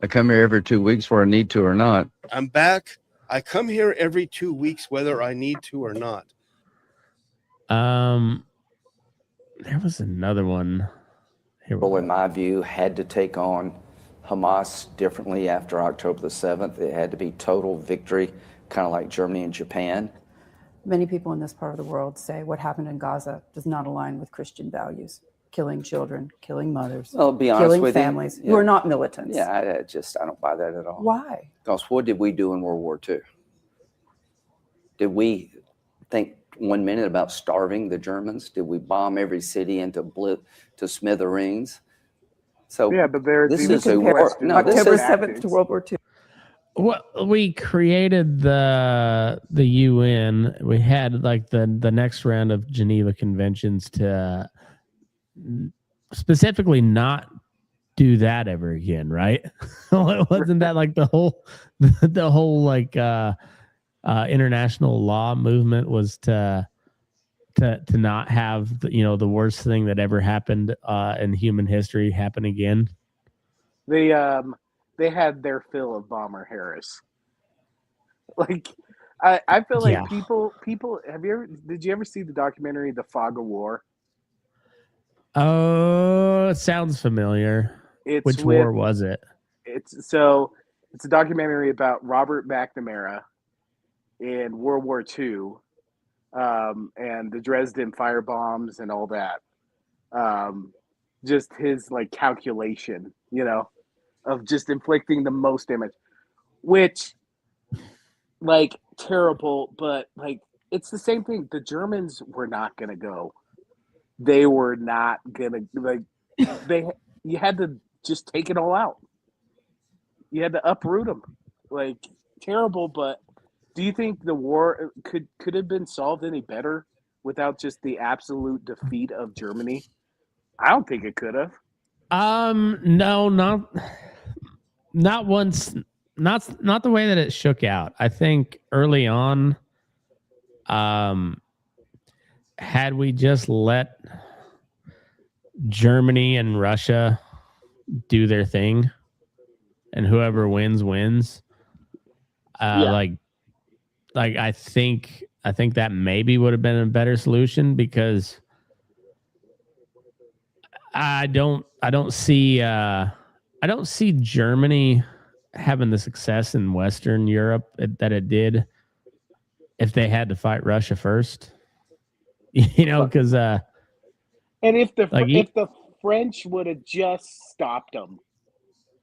[SPEAKER 7] I come here every 2 weeks whether I need to or not.
[SPEAKER 8] I'm back. I come here every 2 weeks whether I need to or not.
[SPEAKER 1] There was another one.
[SPEAKER 9] Well, in my view, had to take on Hamas differently after October the 7th. It had to be total victory, kind of like Germany and Japan.
[SPEAKER 10] Many people in this part of the world say what happened in Gaza does not align with Christian values. Killing children, killing mothers,
[SPEAKER 9] I'll be honest
[SPEAKER 10] killing
[SPEAKER 9] with
[SPEAKER 10] families
[SPEAKER 9] you.
[SPEAKER 10] who are not militants.
[SPEAKER 9] Yeah, I don't buy that at all.
[SPEAKER 10] Why?
[SPEAKER 9] Because what did we do in World War II? Did we think 1 minute about starving the Germans? Did we bomb every city into smithereens? So
[SPEAKER 2] yeah, but
[SPEAKER 9] this is a war.
[SPEAKER 10] No, October 7th to World War II.
[SPEAKER 1] Well, we created the UN. We had like the next round of Geneva Conventions to specifically not do that ever again, right? Wasn't that like the whole like international law movement was to not have the worst thing that ever happened in human history happen again?
[SPEAKER 2] They had their fill of Bomber Harris. Like I feel like people did you ever see the documentary The Fog of War?
[SPEAKER 1] Oh, it sounds familiar. Which war was it?
[SPEAKER 2] It's a documentary about Robert McNamara in World War II, and the Dresden firebombs and all that. Just his like calculation, of just inflicting the most damage, which like terrible, but like it's the same thing. The Germans were not gonna go. They were not gonna you had to just take it all out. You had to uproot them. Like terrible, but do you think the war could have been solved any better without just the absolute defeat of Germany? I don't think it could have.
[SPEAKER 1] No, not once, not the way that it shook out. I think early on, had we just let Germany and Russia do their thing and whoever wins, Like I think that maybe would have been a better solution, because I don't see Germany having the success in Western Europe that it did if they had to fight Russia first. Because
[SPEAKER 2] and if the French would have just stopped them,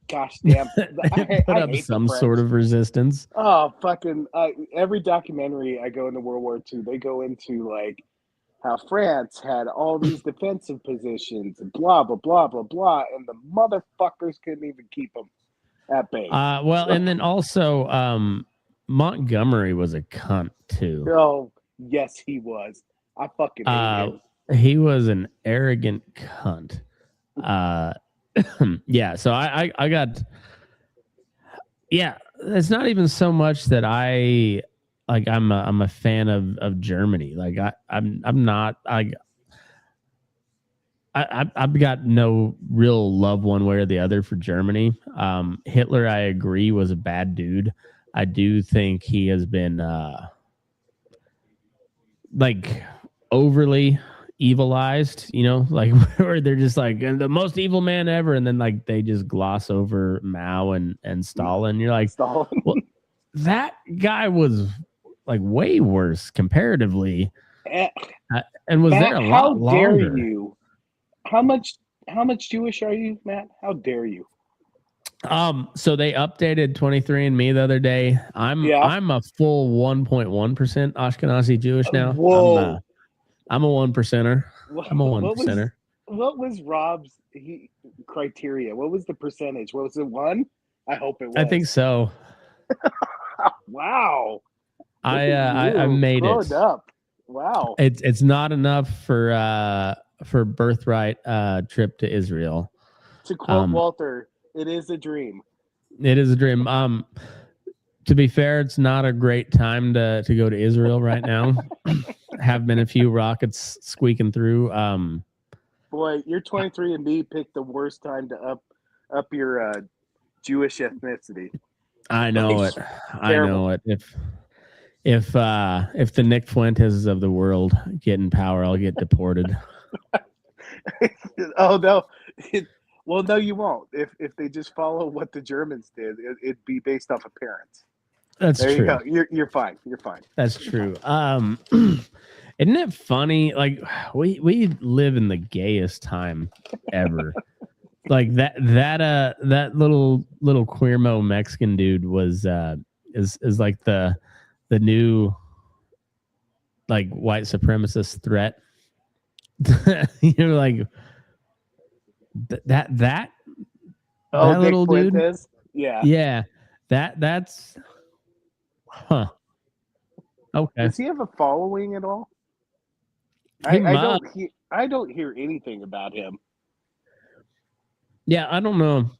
[SPEAKER 2] gosh damn,
[SPEAKER 1] put up some sort of resistance.
[SPEAKER 2] Oh, fucking! Every documentary I go into World War II, they go into like how France had all these defensive positions and blah blah blah blah blah, and the motherfuckers couldn't even keep them at bay.
[SPEAKER 1] And then also Montgomery was a cunt too.
[SPEAKER 2] Oh, yes, he was. I fucking hate him.
[SPEAKER 1] He was an arrogant cunt. Yeah, so I got. Yeah, it's not even so much that I'm a fan of Germany. Like I'm not. I've got no real love one way or the other for Germany. Hitler, I agree, was a bad dude. I do think he has been like overly evilized, like where they're just like the most evil man ever, and then like they just gloss over Mao and Stalin. You're like,
[SPEAKER 2] Stalin.
[SPEAKER 1] Well, that guy was like way worse comparatively, and was
[SPEAKER 2] Matt,
[SPEAKER 1] there a lot longer.
[SPEAKER 2] How dare you? How much Jewish are you, Matt? How dare you?
[SPEAKER 1] So they updated 23andMe the other day. I'm a full 1.1% Ashkenazi Jewish now.
[SPEAKER 2] Whoa.
[SPEAKER 1] I'm a 1%er. I'm a 1%er.
[SPEAKER 2] What was Rob's criteria? What was the percentage? Was it 1? I hope it was.
[SPEAKER 1] I think so.
[SPEAKER 2] Wow.
[SPEAKER 1] I made it.
[SPEAKER 2] Up. Wow.
[SPEAKER 1] It's not enough for birthright trip to Israel.
[SPEAKER 2] To quote Walter, it is a dream.
[SPEAKER 1] It is a dream. To be fair, it's not a great time to go to Israel right now. Have been a few rockets squeaking through.
[SPEAKER 2] Boy, your 23andMe picked the worst time to up your Jewish ethnicity.
[SPEAKER 1] I know it. I know it. If the Nick Fuentes of the world get in power, I'll get deported.
[SPEAKER 2] Oh no. Well, no, you won't. If they just follow what the Germans did, it'd be based off appearance.
[SPEAKER 1] That's
[SPEAKER 2] there
[SPEAKER 1] true.
[SPEAKER 2] You go. You're fine. You're fine.
[SPEAKER 1] That's true. Isn't it funny? Like we live in the gayest time ever. Like that little queermo Mexican dude was is like the new like white supremacist threat. You're like that little dude.
[SPEAKER 2] Fuentes? Yeah.
[SPEAKER 1] That's huh. Okay.
[SPEAKER 2] Does he have a following at all? I don't hear anything about him.
[SPEAKER 1] Yeah, I don't know.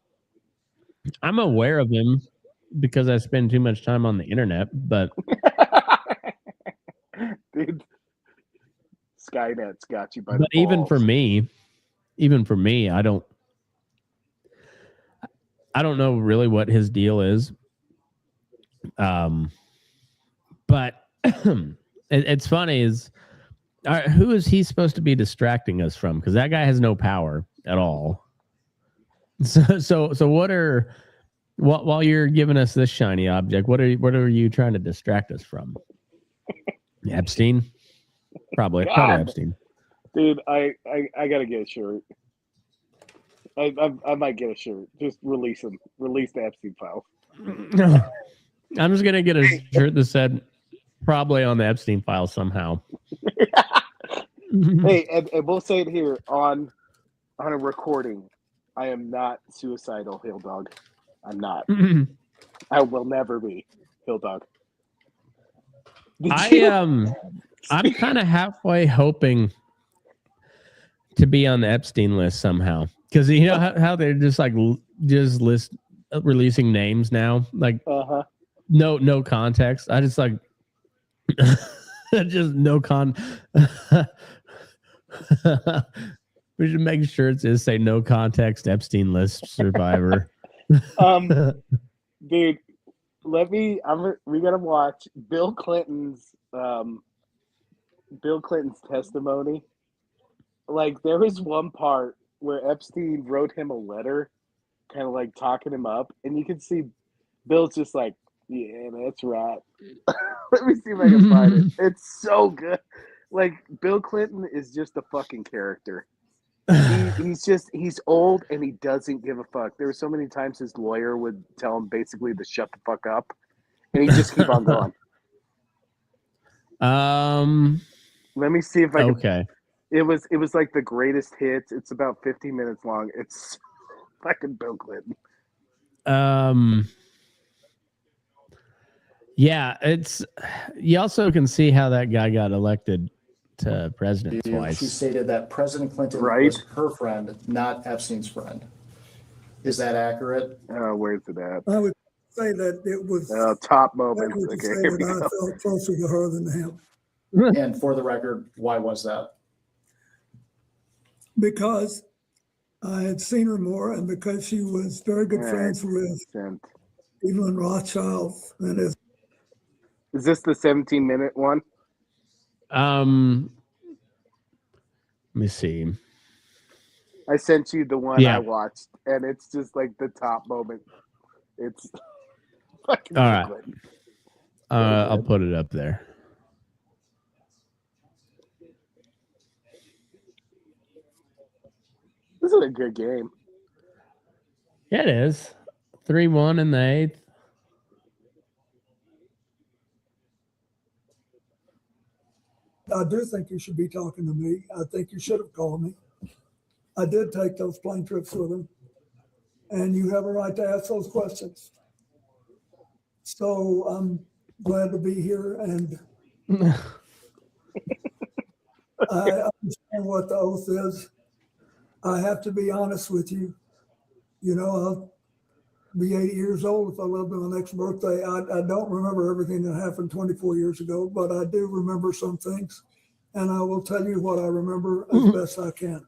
[SPEAKER 1] I'm aware of him because I spend too much time on the internet, but
[SPEAKER 2] dude, Skynet's got you by the balls.
[SPEAKER 1] even for me, I don't know really what his deal is. But it's funny is who is he supposed to be distracting us from? Because that guy has no power at all. So while you're giving us this shiny object, what are you trying to distract us from? Epstein? Probably Epstein.
[SPEAKER 2] Dude, I gotta get a shirt. I might get a shirt. Just release them. Release the Epstein files.
[SPEAKER 1] I'm just gonna get a shirt that said probably on the Epstein file somehow.
[SPEAKER 2] Hey, and we'll say it here on a recording. I am not suicidal, Hill Dog. I'm not. I will never be, Hill Dog.
[SPEAKER 1] I'm kind of halfway hoping to be on the Epstein list somehow, because you know how they're just releasing names now, like no context. I just like just no con. We should make sure it says say no context Epstein list survivor.
[SPEAKER 2] Dude, We gotta watch Bill Clinton's testimony. Like, there was one part where Epstein wrote him a letter, kind of like talking him up, and you can see Bill's just like, yeah, that's right. Let me see if I can find it. It's so good. Like, Bill Clinton is just a fucking character. He's old and he doesn't give a fuck. There were so many times his lawyer would tell him basically to shut the fuck up, and he'd just keep on going. Let me see if I can.
[SPEAKER 1] Okay.
[SPEAKER 2] It was like the greatest hits. It's about 15 minutes long. It's fucking Bill Clinton.
[SPEAKER 1] Yeah, it's. You also can see how that guy got elected to president
[SPEAKER 11] She
[SPEAKER 1] twice.
[SPEAKER 11] stated that President Clinton
[SPEAKER 2] Right.
[SPEAKER 11] was her friend, not Epstein's friend. Is that accurate?
[SPEAKER 2] Where's it at?
[SPEAKER 12] I would say that it was
[SPEAKER 2] top moments.
[SPEAKER 12] accurate to
[SPEAKER 2] Okay,
[SPEAKER 12] say
[SPEAKER 2] here we
[SPEAKER 12] that I
[SPEAKER 2] go.
[SPEAKER 12] felt closer to her than him
[SPEAKER 11] And for the record, why was that?
[SPEAKER 12] because I had seen her more and because she was very good friends with
[SPEAKER 2] Sent.
[SPEAKER 12] Evelyn Rothschild and his.
[SPEAKER 2] Is this the 17-minute one?
[SPEAKER 1] Let me see.
[SPEAKER 2] I sent you the one
[SPEAKER 1] Yeah.
[SPEAKER 2] I watched, and it's just like the top moment. It's fucking
[SPEAKER 1] All right.
[SPEAKER 2] Clinton.
[SPEAKER 1] I'll put it up there.
[SPEAKER 2] This is a good game.
[SPEAKER 1] Yeah, it is. 3-1 in the 8th.
[SPEAKER 12] I do think you should be talking to me. I think you should have called me. I did take those plane trips with him, and you have a right to ask those questions. So I'm glad to be here, and I understand what the oath is. I have to be honest with you. You know, I'll be 80 years old if I live to my next birthday. I don't remember everything that happened 24 years ago, but I do remember some things, and I will tell you what I remember as best I can.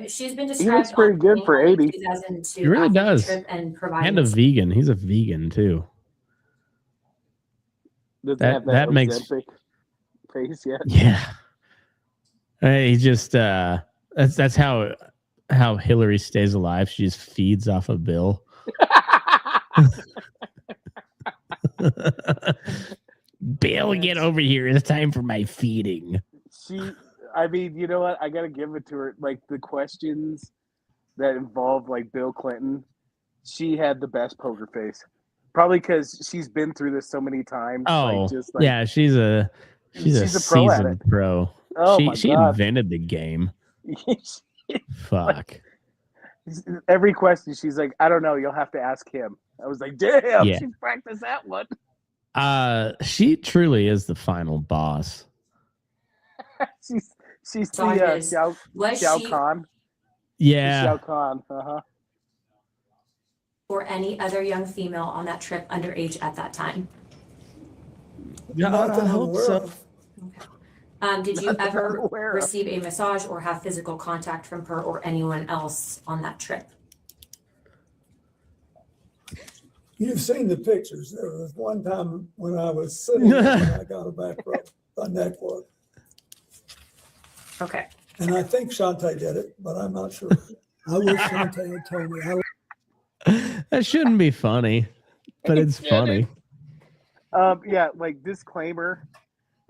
[SPEAKER 13] She's been
[SPEAKER 2] He
[SPEAKER 13] described
[SPEAKER 2] looks pretty good for 80.
[SPEAKER 13] 2002
[SPEAKER 1] He really
[SPEAKER 13] Africa
[SPEAKER 1] does.
[SPEAKER 13] trip and
[SPEAKER 1] And
[SPEAKER 13] providing
[SPEAKER 1] a vegan. He's a vegan too.
[SPEAKER 2] Doesn't
[SPEAKER 1] That-
[SPEAKER 2] have
[SPEAKER 1] that makes-
[SPEAKER 2] Ozempic face yet.
[SPEAKER 1] Yeah. He just that's how Hillary stays alive. She just feeds off of Bill. Bill, get over here. It's time for my feeding.
[SPEAKER 2] I mean, you know what? I gotta give it to her. Like, the questions that involved like Bill Clinton, she had the best poker face. Probably because she's been through this so many times.
[SPEAKER 1] Oh,
[SPEAKER 2] Like,
[SPEAKER 1] yeah, she's a
[SPEAKER 2] she's a pro at
[SPEAKER 1] seasoned pro.
[SPEAKER 2] Oh
[SPEAKER 1] she
[SPEAKER 2] my God.
[SPEAKER 1] invented the game. Fuck.
[SPEAKER 2] Every question, she's like, I don't know. You'll have to ask him. I was like, damn,
[SPEAKER 1] Yeah.
[SPEAKER 2] she's practiced that one.
[SPEAKER 1] She truly is the final boss.
[SPEAKER 2] She's the
[SPEAKER 13] Saunders.
[SPEAKER 2] Xiao
[SPEAKER 13] she-
[SPEAKER 2] Kahn.
[SPEAKER 1] Yeah.
[SPEAKER 2] Xiao Kahn. Uh-huh.
[SPEAKER 13] or any other young female on that trip underage at that time.
[SPEAKER 1] Yeah,
[SPEAKER 12] Not that
[SPEAKER 1] I
[SPEAKER 12] I'm
[SPEAKER 1] hope
[SPEAKER 12] aware
[SPEAKER 1] so.
[SPEAKER 12] of.
[SPEAKER 13] Did you
[SPEAKER 2] Not that I'm
[SPEAKER 13] ever
[SPEAKER 2] aware of.
[SPEAKER 13] receive a massage or have physical contact from her or anyone else on that trip?
[SPEAKER 12] You've seen the pictures. There was one time when I was sitting there and I got a back rub, a neck rub.
[SPEAKER 13] Okay.
[SPEAKER 12] And I think Shantae did it, but I'm not sure. I wish Shantae had told me.
[SPEAKER 1] That shouldn't be funny, but it's funny.
[SPEAKER 2] Yeah, like, disclaimer.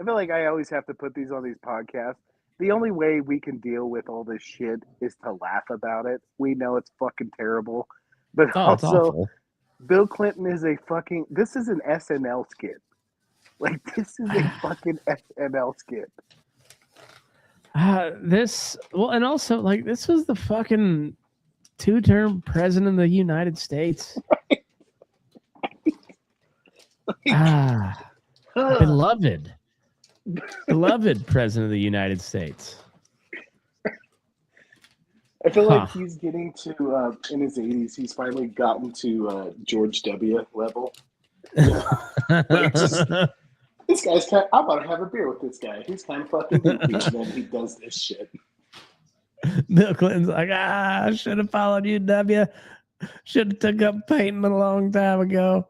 [SPEAKER 2] I feel like I always have to put these on these podcasts. The only way we can deal with all this shit is to laugh about it. We know it's fucking terrible. But
[SPEAKER 1] Oh, it's
[SPEAKER 2] also,
[SPEAKER 1] awful.
[SPEAKER 2] Bill Clinton is this is an SNL skit. Like, this is a fucking SNL skit.
[SPEAKER 1] And also, like, this was the fucking 2-term president of the United States. Beloved president of the United States.
[SPEAKER 2] I feel like he's getting to, in his 80s, he's finally gotten to George W. level. Like, this guy's I'm about to have a beer with this guy. He's kind of fucking goofy, and then he does this shit.
[SPEAKER 1] Bill Clinton's like, I should have followed you, W. Should have took up painting a long time ago.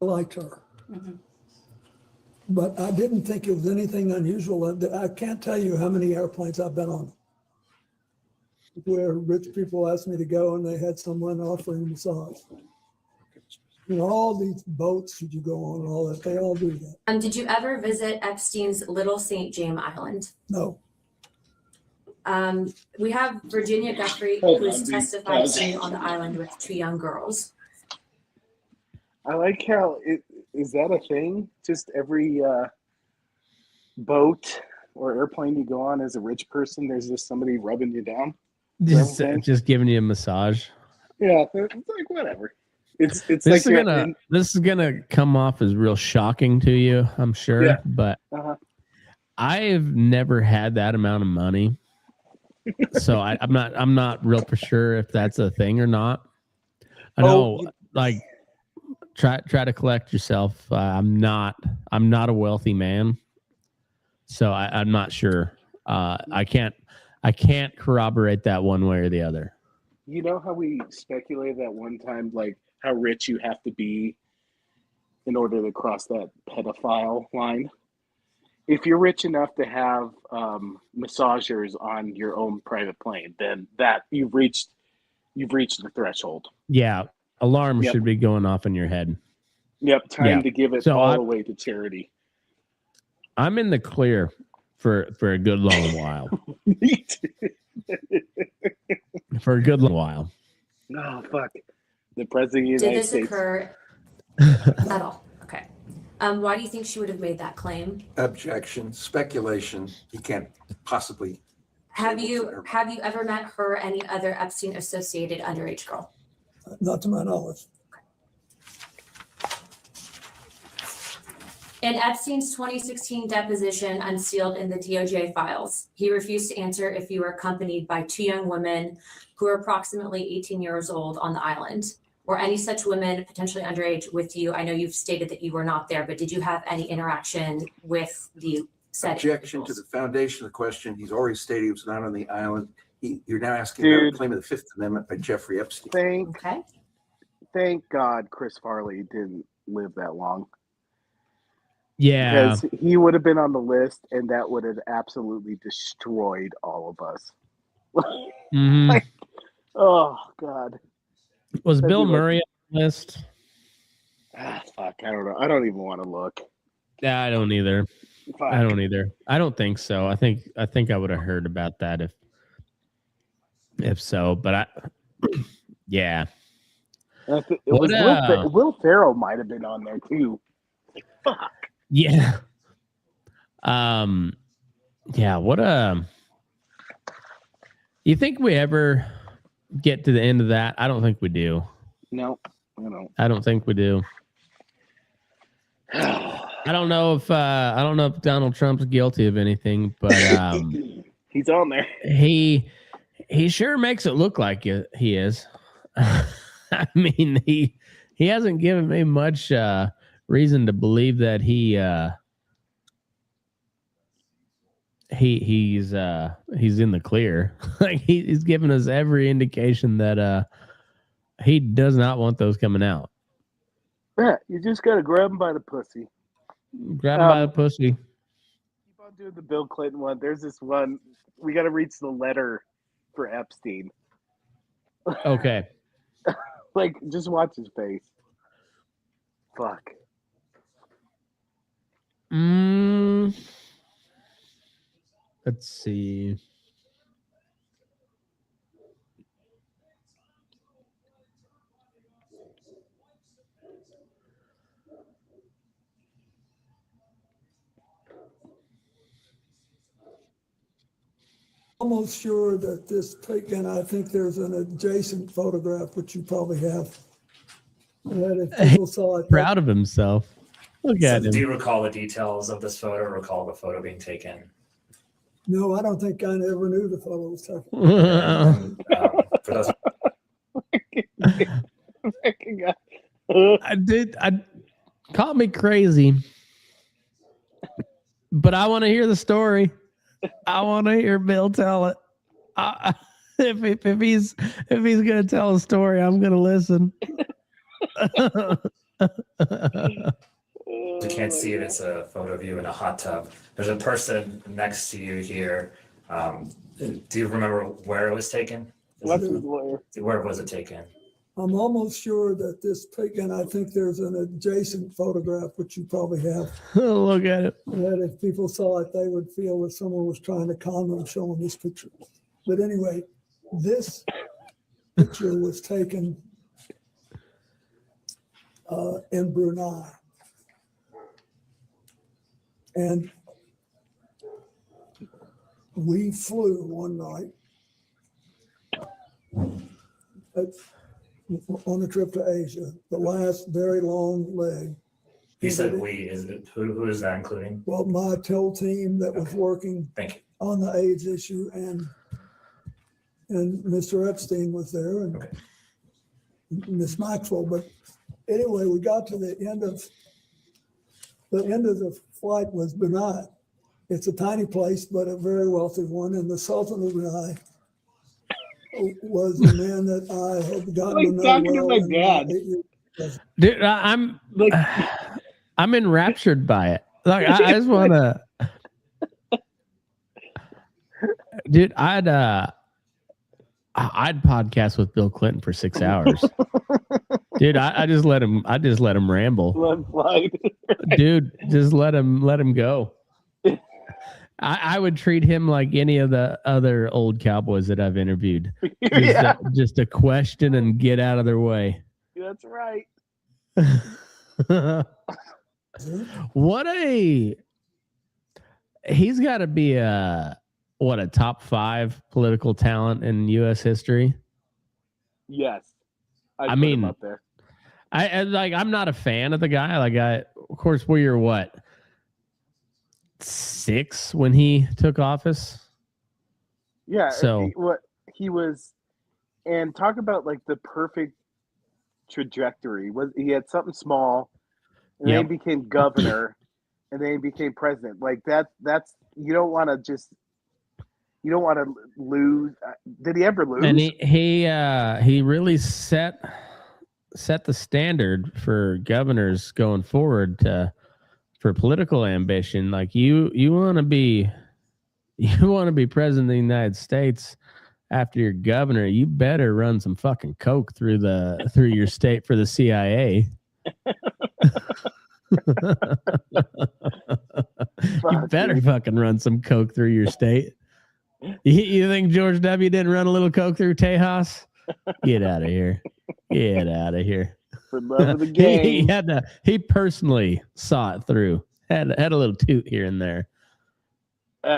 [SPEAKER 12] liked her.
[SPEAKER 10] Mhm.
[SPEAKER 12] But I didn't think it was anything unusual. I can't tell you how many airplanes I've been on where rich people asked me to go and they had someone offering massage. You know, all these boats that you go on and all that, they all do that.
[SPEAKER 13] Did you ever visit Epstein's Little St. James Island?
[SPEAKER 12] No.
[SPEAKER 13] We have Virginia Guthrie, who has testified to you on the island with 2 young girls.
[SPEAKER 2] I like how is that a thing? Just every boat or airplane you go on as a rich person, there's just somebody rubbing you down.
[SPEAKER 1] Just giving you a massage.
[SPEAKER 2] Yeah, it's like whatever. It's
[SPEAKER 1] This
[SPEAKER 2] like
[SPEAKER 1] is gonna come off as real shocking to you, I'm sure.
[SPEAKER 2] Yeah.
[SPEAKER 1] But
[SPEAKER 2] Uh-huh.
[SPEAKER 1] I've never had that amount of money, so I'm not real for sure if that's a thing or not. I know, like, try to collect yourself. I'm not a wealthy man, so I'm not sure. I can't corroborate that one way or the other.
[SPEAKER 2] You know how we speculated that one time, like how rich you have to be in order to cross that pedophile line? If you're rich enough to have massagers on your own private plane, then that you've reached the threshold.
[SPEAKER 1] Yeah, alarm
[SPEAKER 2] Yep.
[SPEAKER 1] should be going off in your head.
[SPEAKER 2] Yep, time
[SPEAKER 1] Yeah.
[SPEAKER 2] to give it
[SPEAKER 1] So
[SPEAKER 2] all away to charity.
[SPEAKER 1] I'm in the clear for a good long while.
[SPEAKER 2] Me too.
[SPEAKER 1] For a good long while.
[SPEAKER 2] No, fuck. The president of the
[SPEAKER 13] Did
[SPEAKER 2] United
[SPEAKER 13] this
[SPEAKER 2] States.
[SPEAKER 13] occur at all? Okay. Why do you think she would have made that claim?
[SPEAKER 14] Objection, speculation. You can't possibly.
[SPEAKER 13] Have you ever met her or any other Epstein associated underage girl?
[SPEAKER 12] Not to my knowledge.
[SPEAKER 13] In Epstein's 2016 deposition unsealed in the DOJ files, he refused to answer if you were accompanied by 2 young women who were approximately 18 years old on the island. Were any such women potentially underage with you? I know you've stated that you were not there, but did you have any interaction with the said
[SPEAKER 14] Objection
[SPEAKER 13] individuals?
[SPEAKER 14] to the foundation of the question. He's already stated he was not on the island. You're now asking about a
[SPEAKER 2] Dude.
[SPEAKER 14] claim of the Fifth Amendment by Jeffrey Epstein.
[SPEAKER 2] Thank God Chris Farley didn't live that long.
[SPEAKER 1] Yeah.
[SPEAKER 2] Because he would have been on the list and that would have absolutely destroyed all of us.
[SPEAKER 1] Mhm.
[SPEAKER 2] Like, oh, God.
[SPEAKER 1] Was
[SPEAKER 2] That'd
[SPEAKER 1] Bill
[SPEAKER 2] be like-
[SPEAKER 1] Murray on the list?
[SPEAKER 2] Fuck, I don't know. I don't even want to look.
[SPEAKER 1] Yeah, I don't either.
[SPEAKER 2] Fuck.
[SPEAKER 1] I don't either. I don't think so. I think I would have heard about that if so. But yeah.
[SPEAKER 2] It was Will Ferrell might have been on there too. Like, fuck.
[SPEAKER 1] Yeah. Yeah, what you think we ever get to the end of that? I don't think we do.
[SPEAKER 2] No, I don't.
[SPEAKER 1] I don't think we do. I don't know if Donald Trump's guilty of anything, but
[SPEAKER 2] he's on there.
[SPEAKER 1] He sure makes it look like he is. I mean, he hasn't given me much reason to believe that he's in the clear. Like he's given us every indication that he does not want those coming out.
[SPEAKER 2] Yeah, you just gotta grab him by the pussy.
[SPEAKER 1] Grab him by the pussy.
[SPEAKER 2] Keep on doing the Bill Clinton one. There's this one. We got to reach the letter for Epstein.
[SPEAKER 1] Okay.
[SPEAKER 2] Like, just watch his face. Fuck.
[SPEAKER 1] Let's see.
[SPEAKER 12] Almost sure that this taken, I think there's an adjacent photograph, which you probably have. That if people saw it.
[SPEAKER 1] Proud of himself. Look at
[SPEAKER 15] Do
[SPEAKER 1] him.
[SPEAKER 15] you recall the details of this photo? Recall the photo being taken?
[SPEAKER 12] No, I don't think I ever knew the photo was taken.
[SPEAKER 15] For those
[SPEAKER 1] I caught me crazy, but I want to hear the story. I want to hear Bill tell it. If he's gonna tell a story, I'm gonna listen.
[SPEAKER 15] You can't see it. It's a photo of you in a hot tub. There's a person next to you here. Do you remember where it was taken? Where was it taken?
[SPEAKER 12] I'm almost sure that this pic, and I think there's an adjacent photograph, which you probably have.
[SPEAKER 1] Look at it.
[SPEAKER 12] That if people saw it, they would feel that someone was trying to con them showing this picture. But anyway, this picture was taken in Brunei. And we flew one night on a trip to Asia, the last very long leg.
[SPEAKER 15] You said we. Is it who is that including?
[SPEAKER 12] Well, my TIL team that was working
[SPEAKER 15] Thank you.
[SPEAKER 12] on the AIDS issue, and Mr. Epstein was there, and Miss Maxwell. But anyway, we got to the end of the flight was Brunei. It's a tiny place, but a very wealthy one, and the Sultan of Brunei was the man that I had gotten to know
[SPEAKER 2] talking
[SPEAKER 12] well.
[SPEAKER 2] to my dad.
[SPEAKER 1] Dude, I'm enraptured by it. Like I just want to, dude. I'd podcast with Bill Clinton for 6 hours. Dude, I just let him ramble.
[SPEAKER 2] Let him fly.
[SPEAKER 1] Dude, just let him go. I would treat him like any of the other old cowboys that I've interviewed. Just a question and get out of their way.
[SPEAKER 2] That's right.
[SPEAKER 1] He's got to be a top 5 political talent in U.S. history.
[SPEAKER 2] Yes.
[SPEAKER 1] I mean,
[SPEAKER 2] him up there.
[SPEAKER 1] I'm not a fan of the guy. Of course, we were what, 6 when he took office.
[SPEAKER 2] Yeah.
[SPEAKER 1] So
[SPEAKER 2] he was, and talk about like the perfect trajectory. He had something small, and then he became governor, and then he became president. Like that's you don't want to lose. Did he ever lose?
[SPEAKER 1] And he really set the standard for governors going forward for political ambition. Like you want to be president of the United States after you're governor, you better run some fucking coke through your state for the CIA. You better fucking run some coke through your state. You think George W. didn't run a little coke through Tejas? Get out of here. Get out of here.
[SPEAKER 2] For love of the game.
[SPEAKER 1] He personally saw it through. Had a little toot here and there.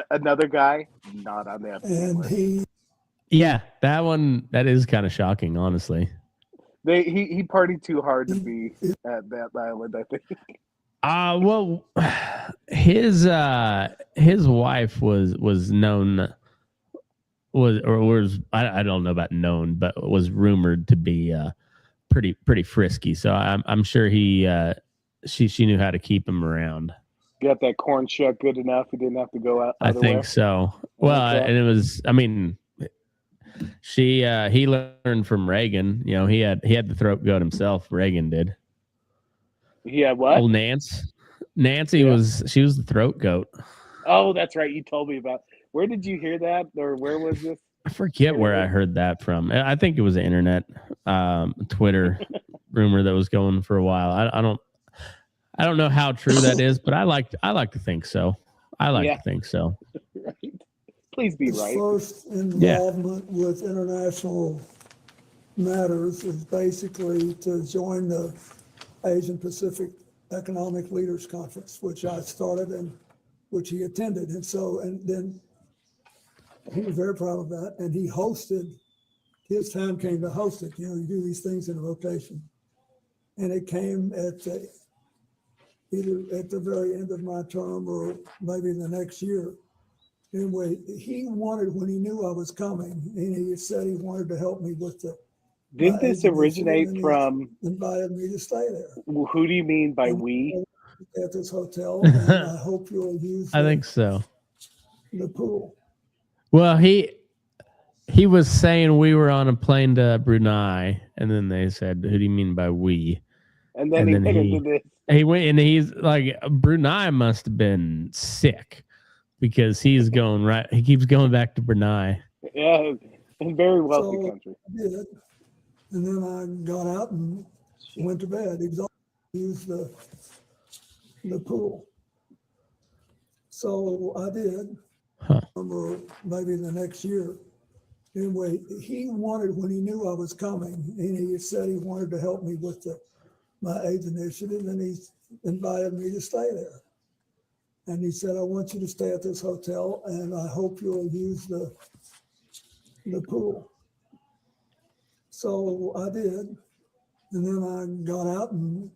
[SPEAKER 2] Another guy, not on that.
[SPEAKER 12] And
[SPEAKER 1] that is kind of shocking, honestly.
[SPEAKER 2] He partied too hard to be at that island, I think.
[SPEAKER 1] Well, his wife was known. I don't know about known, but was rumored to be pretty frisky. So I'm sure she knew how to keep him around.
[SPEAKER 2] Got that corn shuck good enough. He didn't have to go out.
[SPEAKER 1] I think so. Well, and it was. I mean, he learned from Reagan. You know, he had the throat goat himself. Reagan did.
[SPEAKER 2] He had what?
[SPEAKER 1] Old Nancy was the throat goat.
[SPEAKER 2] Oh, that's right. You told me about. Where did you hear that, or where was this?
[SPEAKER 1] I forget where I heard that from. I think it was the internet, Twitter rumor that was going for a while. I don't know how true that is, but I like to think so. To think so.
[SPEAKER 2] Right. Please be right.
[SPEAKER 12] First involvement with international matters is basically to join the Asian Pacific Economic Leaders Conference, which I started and which he attended. And then he was very proud of that. And he hosted, his time came to host it. You know, you do these things in a rotation. And it came either at the very end of my term or maybe the next year. Anyway, he wanted, when he knew I was coming, and he said he wanted to help me with the.
[SPEAKER 2] Did this originate from?
[SPEAKER 12] Invited me to stay there.
[SPEAKER 2] Who do you mean by we?
[SPEAKER 12] At this hotel, and I hope you'll use.
[SPEAKER 1] I think so.
[SPEAKER 12] The pool.
[SPEAKER 1] Well, he was saying we were on a plane to Brunei, and then they said, "Who do you mean by we?"
[SPEAKER 2] And then he went into this.
[SPEAKER 1] He went and he's like, Brunei must have been sick because he's going right. He keeps going back to Brunei.
[SPEAKER 2] Yeah, in very wealthy country.
[SPEAKER 12] I did. And then I got out and went to bed, exhausted, used the pool. So I did. Remember, maybe the next year. Anyway, he wanted, when he knew I was coming, and he said he wanted to help me with my AIDS initiative, and he invited me to stay there. And he said, I want you to stay at this hotel, and I hope you'll use the pool. So I did. And then I got out and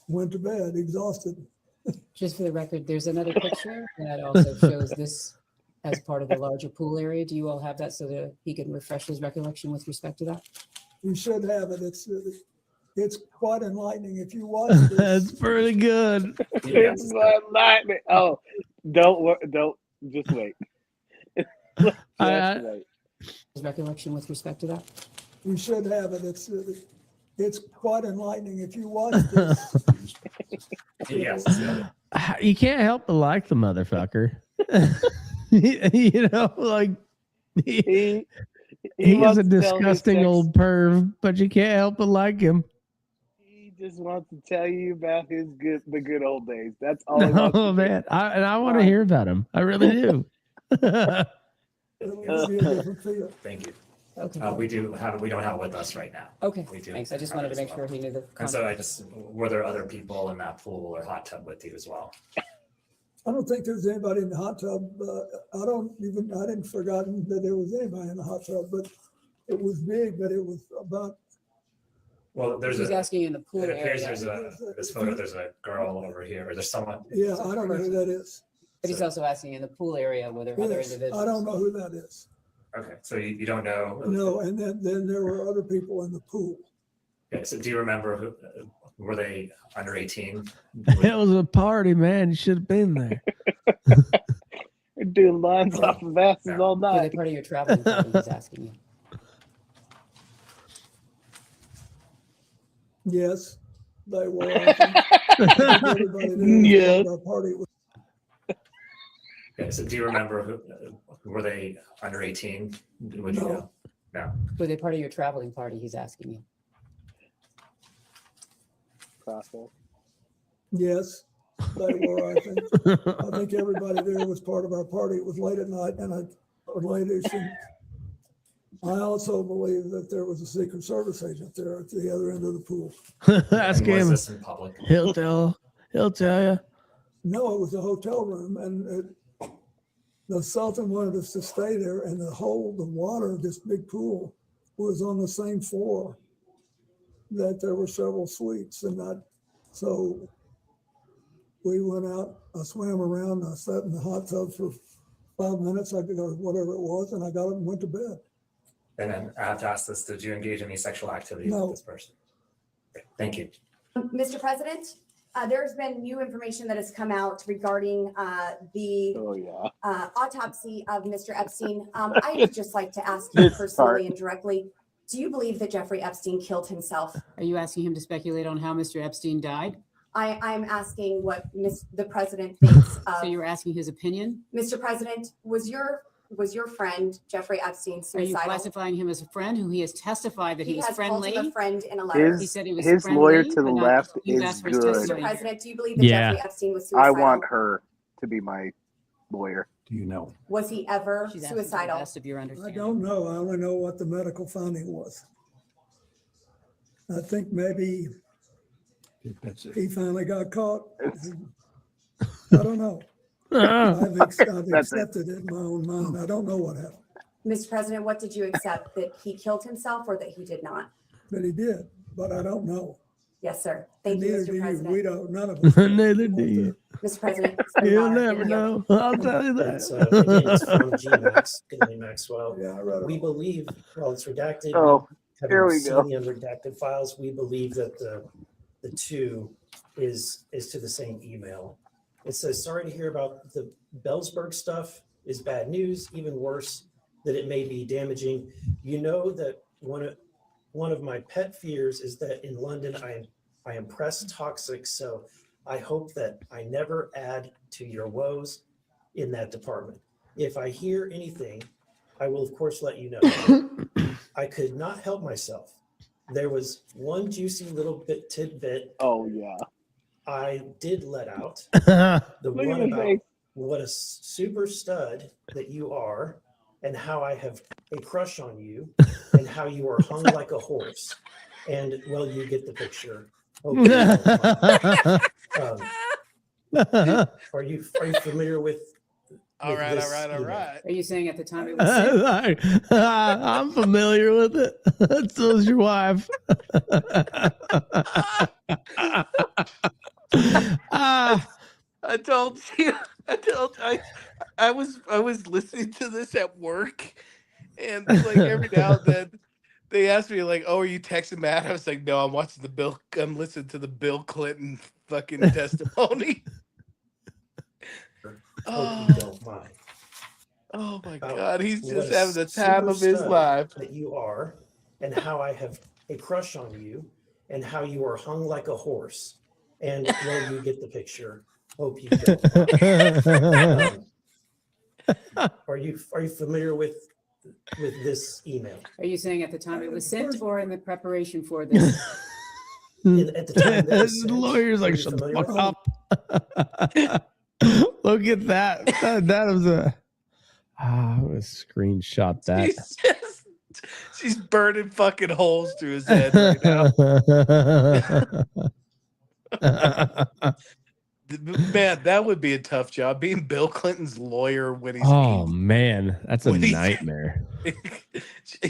[SPEAKER 12] went to bed, exhausted.
[SPEAKER 10] Just for the record, there's another picture that also shows this as part of the larger pool area. Do you all have that so that he can refresh his recollection with respect to that?
[SPEAKER 12] You should have it. It's quite enlightening if you watch this.
[SPEAKER 1] That's pretty good.
[SPEAKER 2] It's enlightening. Oh, don't just wait.
[SPEAKER 10] His recollection with respect to that?
[SPEAKER 12] You should have it. It's quite enlightening if you watch this.
[SPEAKER 15] Yes.
[SPEAKER 1] You can't help but like the motherfucker. You know, like he's a disgusting old perv, but you can't help but like him.
[SPEAKER 2] He just wants to tell you about the good old days. That's all. He wants
[SPEAKER 1] Oh
[SPEAKER 2] to
[SPEAKER 1] man, I want to hear about him. I really do.
[SPEAKER 15] Thank you.
[SPEAKER 10] Okay.
[SPEAKER 15] We don't have it with us right now.
[SPEAKER 10] Okay.
[SPEAKER 15] We do.
[SPEAKER 10] Thanks. I just wanted to make sure he knew the
[SPEAKER 15] And so were there other people in that pool or hot tub with you as well?
[SPEAKER 12] I don't think there's anybody in the hot tub. I didn't forgotten that there was anybody in the hot tub, but it was big, but it was about.
[SPEAKER 15] Well,
[SPEAKER 10] He's asking in the pool
[SPEAKER 15] it appears
[SPEAKER 10] area.
[SPEAKER 15] this photo, there's a girl over here, or there's someone.
[SPEAKER 12] Yeah, I don't know who that is.
[SPEAKER 10] But he's also asking in the pool area were there other
[SPEAKER 12] Yes,
[SPEAKER 10] individuals?
[SPEAKER 12] I don't know who that is.
[SPEAKER 15] Okay, so you don't know?
[SPEAKER 12] No, and then there were other people in the pool.
[SPEAKER 15] Okay, so do you remember were they under 18?
[SPEAKER 1] It was a party, man. You should have been there.
[SPEAKER 2] We're doing lines off of asses all
[SPEAKER 10] Were they
[SPEAKER 2] night.
[SPEAKER 10] part of your traveling party? He's asking you.
[SPEAKER 12] Yes, they were. Everybody there
[SPEAKER 2] Yes.
[SPEAKER 12] our party was.
[SPEAKER 15] Okay, so do you remember were they under 18? Would you know? No.
[SPEAKER 10] Were they part of your traveling party? He's asking you.
[SPEAKER 2] Process.
[SPEAKER 12] Yes, they were. I think everybody there was part of our party. It was late at night, and I also believe that there was a Secret Service agent there at the other end of the pool.
[SPEAKER 1] Ask
[SPEAKER 15] And was
[SPEAKER 1] him.
[SPEAKER 15] this in public?
[SPEAKER 1] He'll tell you.
[SPEAKER 12] No, it was a hotel room, and the Sultan wanted us to stay there, and the water of this big pool was on the same floor that there were several suites, so we went out. I swam around. I sat in the hot tub for 5 minutes, or whatever it was, and I got up and went to bed.
[SPEAKER 15] And then I have to ask this: did you engage in any sexual activity
[SPEAKER 12] No.
[SPEAKER 15] with this person? Okay, thank you.
[SPEAKER 16] Mr. President, there's been new information that has come out regarding the autopsy of Mr. Epstein. I'd just like to ask you personally and directly, do you believe that Jeffrey Epstein killed himself?
[SPEAKER 10] Are you asking him to speculate on how Mr. Epstein died?
[SPEAKER 16] I'm asking what the president thinks of.
[SPEAKER 10] So you're asking his opinion?
[SPEAKER 16] Mr. President, was your friend Jeffrey Epstein
[SPEAKER 10] Are you
[SPEAKER 16] suicidal?
[SPEAKER 10] classifying him as a friend who he has testified that he was
[SPEAKER 16] has called
[SPEAKER 10] friendly?
[SPEAKER 16] him a friend in a letter.
[SPEAKER 2] His,
[SPEAKER 10] He said he was
[SPEAKER 2] his
[SPEAKER 10] friendly,
[SPEAKER 2] lawyer to the
[SPEAKER 10] but not-
[SPEAKER 2] left
[SPEAKER 10] you've
[SPEAKER 2] is
[SPEAKER 10] asked for his
[SPEAKER 2] good.
[SPEAKER 10] testimony.
[SPEAKER 16] Mr. President, do you believe that
[SPEAKER 1] Yeah.
[SPEAKER 16] Jeffrey Epstein was
[SPEAKER 2] I
[SPEAKER 16] suicidal?
[SPEAKER 2] want her to be my lawyer.
[SPEAKER 6] Do you know?
[SPEAKER 16] Was he ever
[SPEAKER 10] She's asking for the
[SPEAKER 16] suicidal?
[SPEAKER 10] best of your
[SPEAKER 12] I
[SPEAKER 10] understanding.
[SPEAKER 12] don't know. I only know what the medical finding was. I think maybe
[SPEAKER 6] That's it.
[SPEAKER 12] he finally got caught. I don't know. I've
[SPEAKER 2] That's it.
[SPEAKER 12] accepted it in my own mind. I don't know what happened,
[SPEAKER 16] Mr. President, what did you accept? That he killed himself or that he did not?
[SPEAKER 12] but he did. But I don't know.
[SPEAKER 16] Yes, sir. Thank you,
[SPEAKER 12] Neither
[SPEAKER 16] Mr.
[SPEAKER 12] do you.
[SPEAKER 16] President.
[SPEAKER 12] We don't. None of us. know.
[SPEAKER 1] Neither do you.
[SPEAKER 16] Mr. President, it's been an
[SPEAKER 1] You'll
[SPEAKER 16] honor.
[SPEAKER 1] never
[SPEAKER 16] Thank you.
[SPEAKER 1] know. I'll tell you
[SPEAKER 17] It's,
[SPEAKER 1] that.
[SPEAKER 17] again, it's from GMAX, Gilly Maxwell.
[SPEAKER 12] Yeah, I read it.
[SPEAKER 17] We believe, well, it's redacted.
[SPEAKER 2] Oh,
[SPEAKER 17] Having
[SPEAKER 2] here we
[SPEAKER 17] seen
[SPEAKER 2] go.
[SPEAKER 17] the unredacted files, we believe that the two is to the same email. It says, sorry to hear about the Bellsberg stuff is bad news, even worse, that it may be damaging. You know that one of my pet fears is that in London, I am press toxic, so I hope that I never add to your woes in that department. If I hear anything, I will of course let you know. I could not help myself. There was one juicy little bit tidbit.
[SPEAKER 2] Oh yeah.
[SPEAKER 17] I did let out. The
[SPEAKER 2] Look at
[SPEAKER 17] one
[SPEAKER 2] his
[SPEAKER 17] about
[SPEAKER 2] face.
[SPEAKER 17] what a super stud that you are, and how I have a crush on you, and how you are hung like a horse. And well, you get the picture. Okay. Are you familiar with?
[SPEAKER 8] All right.
[SPEAKER 10] Are you saying at the time it was sent?
[SPEAKER 1] I'm familiar with it. So is your wife.
[SPEAKER 8] I told you. I was listening to this at work, and like every now and then they asked me like, "Oh, are you texting Matt?" I was like, "No, I'm listening to the Bill Clinton fucking testimony."
[SPEAKER 17] Hope you don't mind.
[SPEAKER 8] Oh my God, he's
[SPEAKER 17] What
[SPEAKER 8] just
[SPEAKER 17] a
[SPEAKER 8] having the time
[SPEAKER 17] super
[SPEAKER 8] of his
[SPEAKER 17] stud
[SPEAKER 8] life.
[SPEAKER 17] that you are, and how I have a crush on you, and how you are hung like a horse. And well, you get the picture. Hope you don't mind. Are you familiar with this email?
[SPEAKER 10] Are you saying at the time it was sent or in the preparation for this?
[SPEAKER 17] At the time that it was
[SPEAKER 1] The
[SPEAKER 17] sent,
[SPEAKER 1] lawyer's
[SPEAKER 17] were
[SPEAKER 1] like,
[SPEAKER 17] you
[SPEAKER 1] shut the
[SPEAKER 17] familiar
[SPEAKER 1] fuck
[SPEAKER 17] with it?
[SPEAKER 1] up. Look at that. That was a. I'm gonna screenshot that.
[SPEAKER 8] She's burning fucking holes through his head right now. Man, that would be a tough job, being Bill Clinton's lawyer when he's
[SPEAKER 1] Oh man, that's a
[SPEAKER 8] when he's-
[SPEAKER 1] nightmare.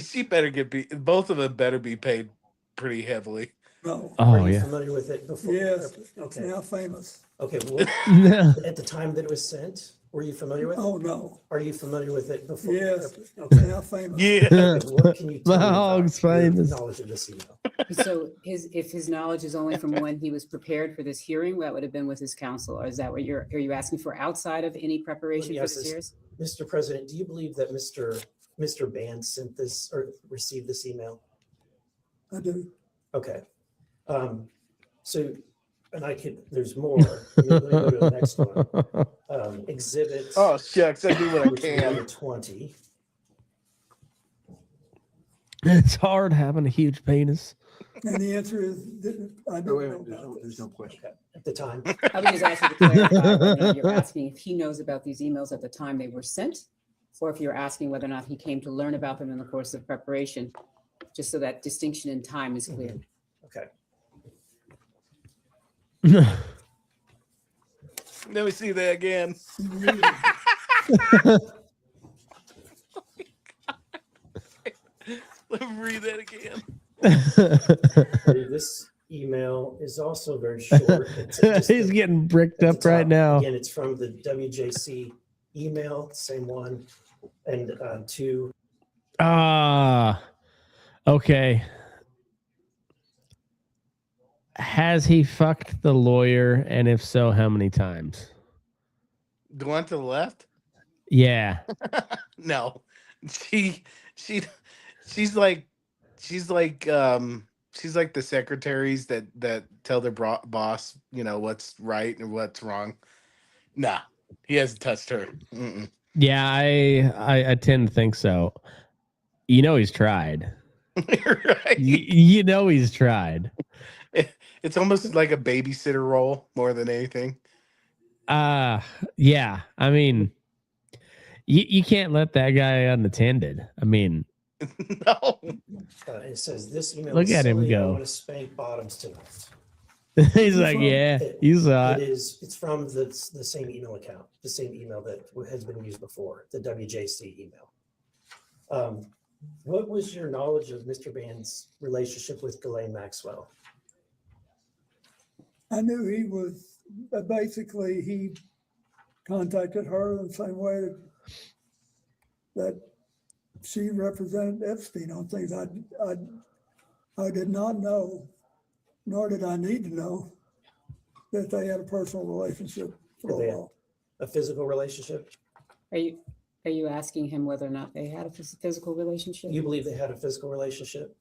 [SPEAKER 8] she better get both of them better be paid pretty heavily.
[SPEAKER 12] No.
[SPEAKER 1] Oh
[SPEAKER 17] Are you
[SPEAKER 1] yeah.
[SPEAKER 17] familiar with it before?
[SPEAKER 12] Yes, it's
[SPEAKER 17] Okay.
[SPEAKER 12] now famous.
[SPEAKER 17] Okay. Well, at the time that it was sent, were you familiar with it?
[SPEAKER 12] Oh, no.
[SPEAKER 17] Are you familiar with it before?
[SPEAKER 12] Yes,
[SPEAKER 17] Okay.
[SPEAKER 12] it's now famous.
[SPEAKER 8] Yeah.
[SPEAKER 17] Okay, what can you tell me
[SPEAKER 1] My
[SPEAKER 17] about
[SPEAKER 1] hog's
[SPEAKER 17] your
[SPEAKER 1] famous.
[SPEAKER 17] knowledge of this email?
[SPEAKER 10] So if his knowledge is only from when he was prepared for this hearing, that would have been with his counsel, or is that what are you asking for outside of any preparation for
[SPEAKER 17] Yes,
[SPEAKER 10] this hearing?
[SPEAKER 17] Mr. President, do you believe that Mr. Band sent this or received this email?
[SPEAKER 12] I do.
[SPEAKER 17] Okay. So, and there's more. Let me go to the next one. Exhibit.
[SPEAKER 8] Oh shucks, I do what I
[SPEAKER 17] which is
[SPEAKER 8] can.
[SPEAKER 17] number 20.
[SPEAKER 1] It's hard having a huge penis.
[SPEAKER 12] And the answer is, I don't know.
[SPEAKER 14] There's no question.
[SPEAKER 17] At the time.
[SPEAKER 10] I would just ask you to clarify whether you're asking if he knows about these emails at the time they were sent, or if you're asking whether or not he came to learn about them in the course of preparation, just so that distinction in time is clear.
[SPEAKER 17] Okay.
[SPEAKER 8] Let me see that again. Let me read that again.
[SPEAKER 17] This email is also very short.
[SPEAKER 1] He's getting bricked up right now.
[SPEAKER 17] Again, it's from the WJC email, same one, and two.
[SPEAKER 1] Okay. Has he fucked the lawyer? And if so, how many times?
[SPEAKER 8] Going to the left?
[SPEAKER 1] Yeah.
[SPEAKER 8] No. She's like the secretaries that tell their boss, what's right and what's wrong. Nah, he hasn't touched her. Mm-mm.
[SPEAKER 1] Yeah, I tend to think so. He's tried.
[SPEAKER 8] Right?
[SPEAKER 1] He's tried.
[SPEAKER 8] It's almost like a babysitter role more than anything.
[SPEAKER 1] Yeah. I mean, you can't let that guy unattended. I mean,
[SPEAKER 8] no.
[SPEAKER 17] It says this email.
[SPEAKER 1] Look at him
[SPEAKER 17] silly, I
[SPEAKER 1] go.
[SPEAKER 17] want to spank bottoms tonight.
[SPEAKER 1] He's like, yeah, you saw it.
[SPEAKER 17] It's from the same email account, the same email that has been used before, the WJC email. What was your knowledge of Mr. Band's relationship with Ghislaine Maxwell?
[SPEAKER 12] I knew he was, basically, he contacted her in the same way that she represented Epstein on things. I did not know, nor did I need to know, that they had a personal relationship for a while.
[SPEAKER 17] A physical relationship?
[SPEAKER 10] Are you asking him whether or not they had a physical relationship?
[SPEAKER 17] You believe they had a physical relationship?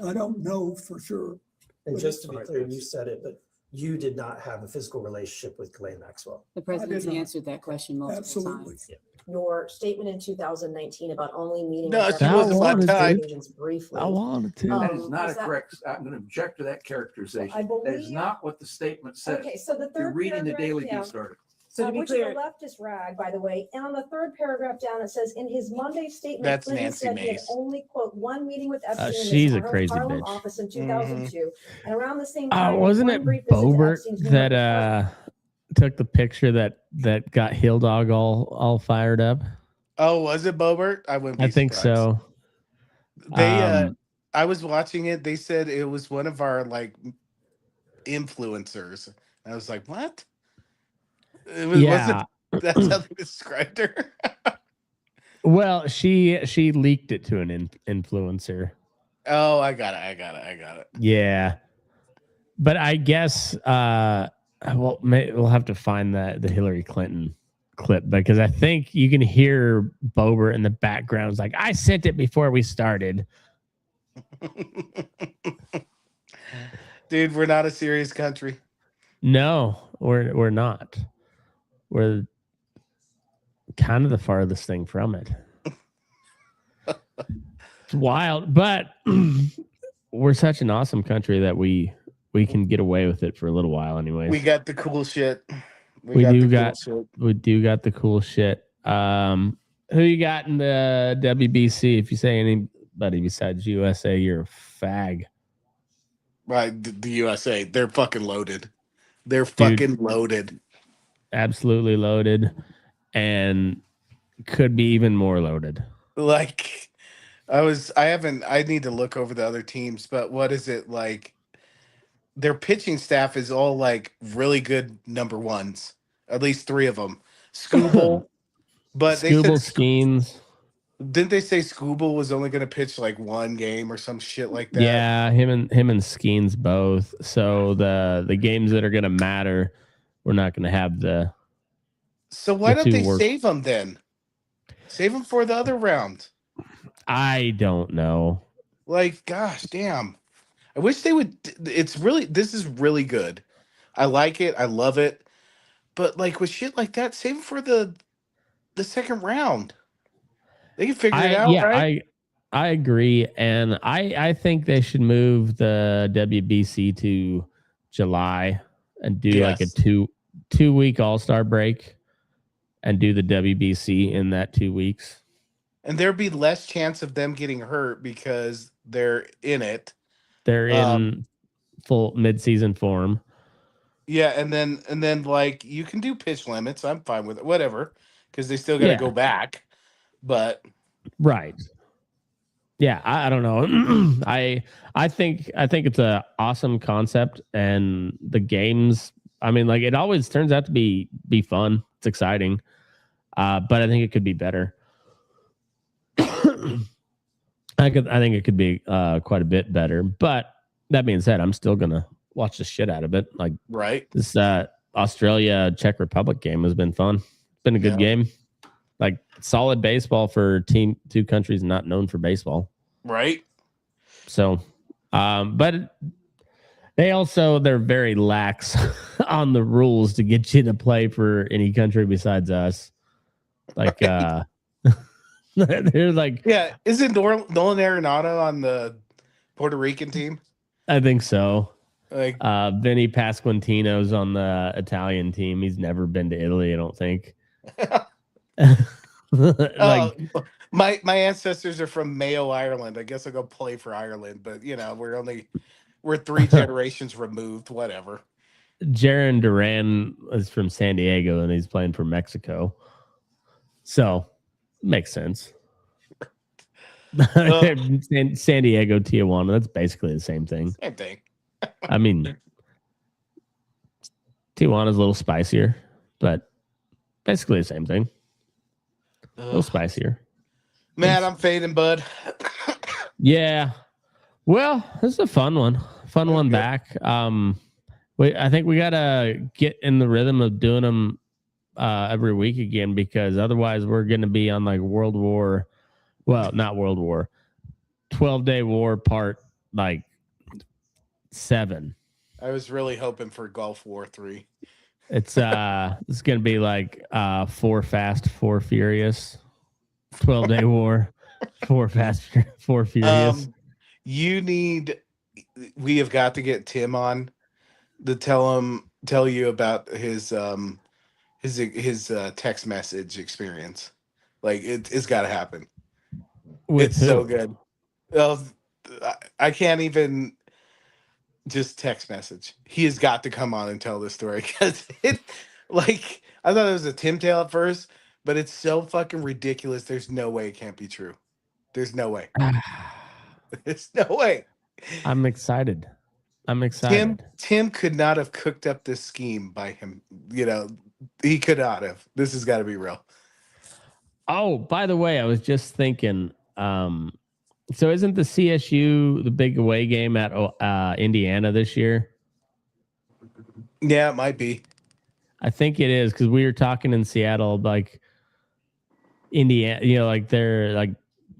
[SPEAKER 12] I don't know for sure.
[SPEAKER 17] And just to be clear, you said it, but you did not have a physical relationship with Ghislaine Maxwell.
[SPEAKER 10] The president's answered that question multiple
[SPEAKER 12] Absolutely.
[SPEAKER 10] times.
[SPEAKER 18] Your statement in 2019 about only meeting
[SPEAKER 8] No,
[SPEAKER 18] with
[SPEAKER 8] she
[SPEAKER 18] FBI
[SPEAKER 8] wasn't my type.
[SPEAKER 18] agents briefly.
[SPEAKER 1] I wanted to.
[SPEAKER 14] That is not
[SPEAKER 18] is
[SPEAKER 14] a
[SPEAKER 18] that-
[SPEAKER 14] correct, I'm going to object to that characterization.
[SPEAKER 18] I
[SPEAKER 14] That is
[SPEAKER 18] believe-
[SPEAKER 14] not what the statement says.
[SPEAKER 18] Okay, so the
[SPEAKER 14] You're
[SPEAKER 18] third
[SPEAKER 14] reading the
[SPEAKER 18] paragraph
[SPEAKER 14] Daily
[SPEAKER 18] down,
[SPEAKER 14] Beast article.
[SPEAKER 18] So which is a leftist rag, by the way. And on the third paragraph down, it says, in his Monday statement,
[SPEAKER 8] That's
[SPEAKER 18] Clinton
[SPEAKER 8] Nancy
[SPEAKER 18] said he had
[SPEAKER 8] Mace.
[SPEAKER 18] only, quote, one meeting with Epstein in
[SPEAKER 1] she's
[SPEAKER 18] his
[SPEAKER 1] a crazy
[SPEAKER 18] Harlem
[SPEAKER 1] bitch.
[SPEAKER 18] office in 2002. And around the same time,
[SPEAKER 1] Wasn't
[SPEAKER 18] one
[SPEAKER 1] it
[SPEAKER 18] brief visit to
[SPEAKER 1] Bobert
[SPEAKER 18] Epstein's New York
[SPEAKER 1] that took the picture that got Hill Dog all fired up?
[SPEAKER 8] Oh, was it Bobert? I wouldn't be
[SPEAKER 1] I think
[SPEAKER 8] surprised.
[SPEAKER 1] so.
[SPEAKER 8] They I was watching it. They said it was one of our like influencers. I was like, what? It was,
[SPEAKER 1] Yeah.
[SPEAKER 8] that's how they described her.
[SPEAKER 1] Well, she leaked it to an influencer.
[SPEAKER 8] Oh, I got it.
[SPEAKER 1] Yeah, but I guess we'll have to find the Hillary Clinton clip, because I think you can hear Bobert in the background. It's like, I sent it before we started.
[SPEAKER 8] Dude, we're not a serious country.
[SPEAKER 1] No, we're not. We're kind of the farthest thing from it. It's wild, but we're such an awesome country that we can get away with it for a little while anyways.
[SPEAKER 8] We got the cool shit.
[SPEAKER 1] We do got the cool shit. Who you got in the WBC? If you say anybody besides USA, you're a fag.
[SPEAKER 8] Right, the USA, they're fucking loaded. They're fucking loaded.
[SPEAKER 1] Absolutely loaded, and could be even more loaded.
[SPEAKER 8] Like, I need to look over the other teams, but what is it like? Their pitching staff is all like really good number ones. At least three of them. Scooble, but
[SPEAKER 1] Scooble Skeens.
[SPEAKER 8] Didn't they say Scooble was only going to pitch like one game or some shit like that?
[SPEAKER 1] Yeah, him and Skeens both. So the games that are going to matter, we're not going to have the.
[SPEAKER 8] So why don't they save them then? Save them for the other round.
[SPEAKER 1] I don't know.
[SPEAKER 8] Like, gosh, damn. I wish they would. This is really good. I like it. I love it. But like with shit like that, save them for the second round. They can figure it out,
[SPEAKER 1] yeah,
[SPEAKER 8] right?
[SPEAKER 1] I agree, and I think they should move the WBC to July and do like a two-week All-Star break, and do the WBC in that 2 weeks.
[SPEAKER 8] And there'd be less chance of them getting hurt because they're in it.
[SPEAKER 1] They're in full mid-season form.
[SPEAKER 8] Yeah, and then like you can do pitch limits. I'm fine with it, whatever, because they still got to go back. But
[SPEAKER 1] right, yeah, I don't know. I think it's a awesome concept, and the games. I mean, like it always turns out to be fun. It's exciting, but I think it could be better. I think it could be quite a bit better. But that being said, I'm still gonna watch the shit out of it. Like this Australia Czech Republic game has been fun. It's been a good game. Like solid baseball for two countries not known for baseball.
[SPEAKER 8] Right.
[SPEAKER 1] So, but they're very lax on the rules to get you to play for any country besides us. Like, they're like,
[SPEAKER 8] yeah. Isn't Nolan Arenado on the Puerto Rican team?
[SPEAKER 1] I think so.
[SPEAKER 8] Like,
[SPEAKER 1] Vinny Pasquantino's on the Italian team. He's never been to Italy, I don't think.
[SPEAKER 8] My ancestors are from Mayo, Ireland. I guess I'll go play for Ireland, but you know, we're 3 generations removed, whatever.
[SPEAKER 1] Jaron Duran is from San Diego and he's playing for Mexico. So makes sense. San Diego, Tijuana, that's basically the same thing.
[SPEAKER 8] Same thing.
[SPEAKER 1] I mean, Tijuana's a little spicier, but basically the same thing. A little spicier.
[SPEAKER 8] Man, I'm fading, bud.
[SPEAKER 1] Yeah. Well, this is a fun one. Fun one back. I think we gotta get in the rhythm of doing them every week again, because otherwise we're gonna be on like 12-day war part like 7.
[SPEAKER 8] I was really hoping for Gulf War 3.
[SPEAKER 1] It's gonna be like 4 Fast, 4 Furious, 12-day war, 4 Fast, 4 Furious.
[SPEAKER 8] We have got to get Tim on to tell you about his text message experience. Like it's got to happen.
[SPEAKER 1] With
[SPEAKER 8] it's
[SPEAKER 1] who?
[SPEAKER 8] so good. Well, I can't even just text message. He has got to come on and tell this story because it, like, I thought it was a Tim tale at first, but it's so fucking ridiculous. There's no way it can't be true. There's no way. There's no way.
[SPEAKER 1] I'm excited.
[SPEAKER 8] Tim could not have cooked up this scheme by him. You know, he could not have. This has got to be real.
[SPEAKER 1] Oh, by the way, I was just thinking. So isn't the CSU the big away game at Indiana this year?
[SPEAKER 8] Yeah, it might be.
[SPEAKER 1] I think it is because we were talking in Seattle, like Indiana. You know, like they're like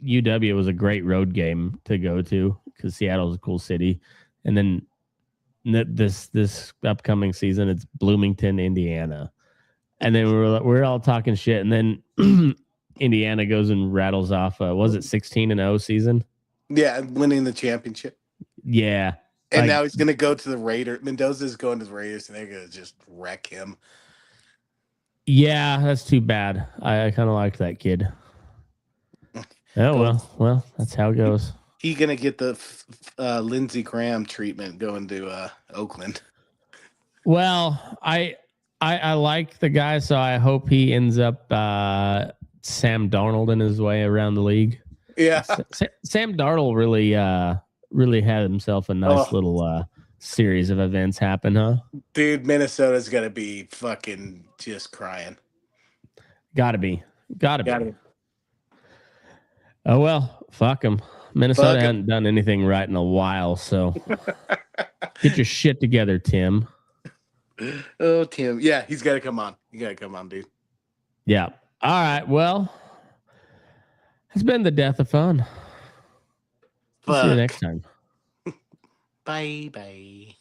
[SPEAKER 1] UW was a great road game to go to because Seattle's a cool city, and then this upcoming season it's Bloomington, Indiana, and then we're all talking shit, and then Indiana goes and rattles off. Was it 16-0 season?
[SPEAKER 8] Yeah, winning the championship.
[SPEAKER 1] Yeah,
[SPEAKER 8] and now he's gonna go to the Raiders. Mendoza's going to the Raiders, and they're gonna just wreck him.
[SPEAKER 1] Yeah, that's too bad. I kind of liked that kid. Oh well, that's how it goes.
[SPEAKER 8] He's gonna get the Lindsey Graham treatment going to Oakland.
[SPEAKER 1] Well, I like the guy, so I hope he ends up Sam Darnold in his way around the league.
[SPEAKER 8] Yeah,
[SPEAKER 1] Sam Darnold really had himself a nice little series of events happen, huh?
[SPEAKER 8] Dude, Minnesota's gonna be fucking just crying.
[SPEAKER 1] Gotta be. Oh well, fuck them. Minnesota hasn't done anything right in a while, so get your shit together, Tim.
[SPEAKER 8] Oh, Tim. Yeah, he's got to come on. You got to come on, dude.
[SPEAKER 1] Yeah. All right. Well, it's been the death of fun. See you next time.
[SPEAKER 8] Bye.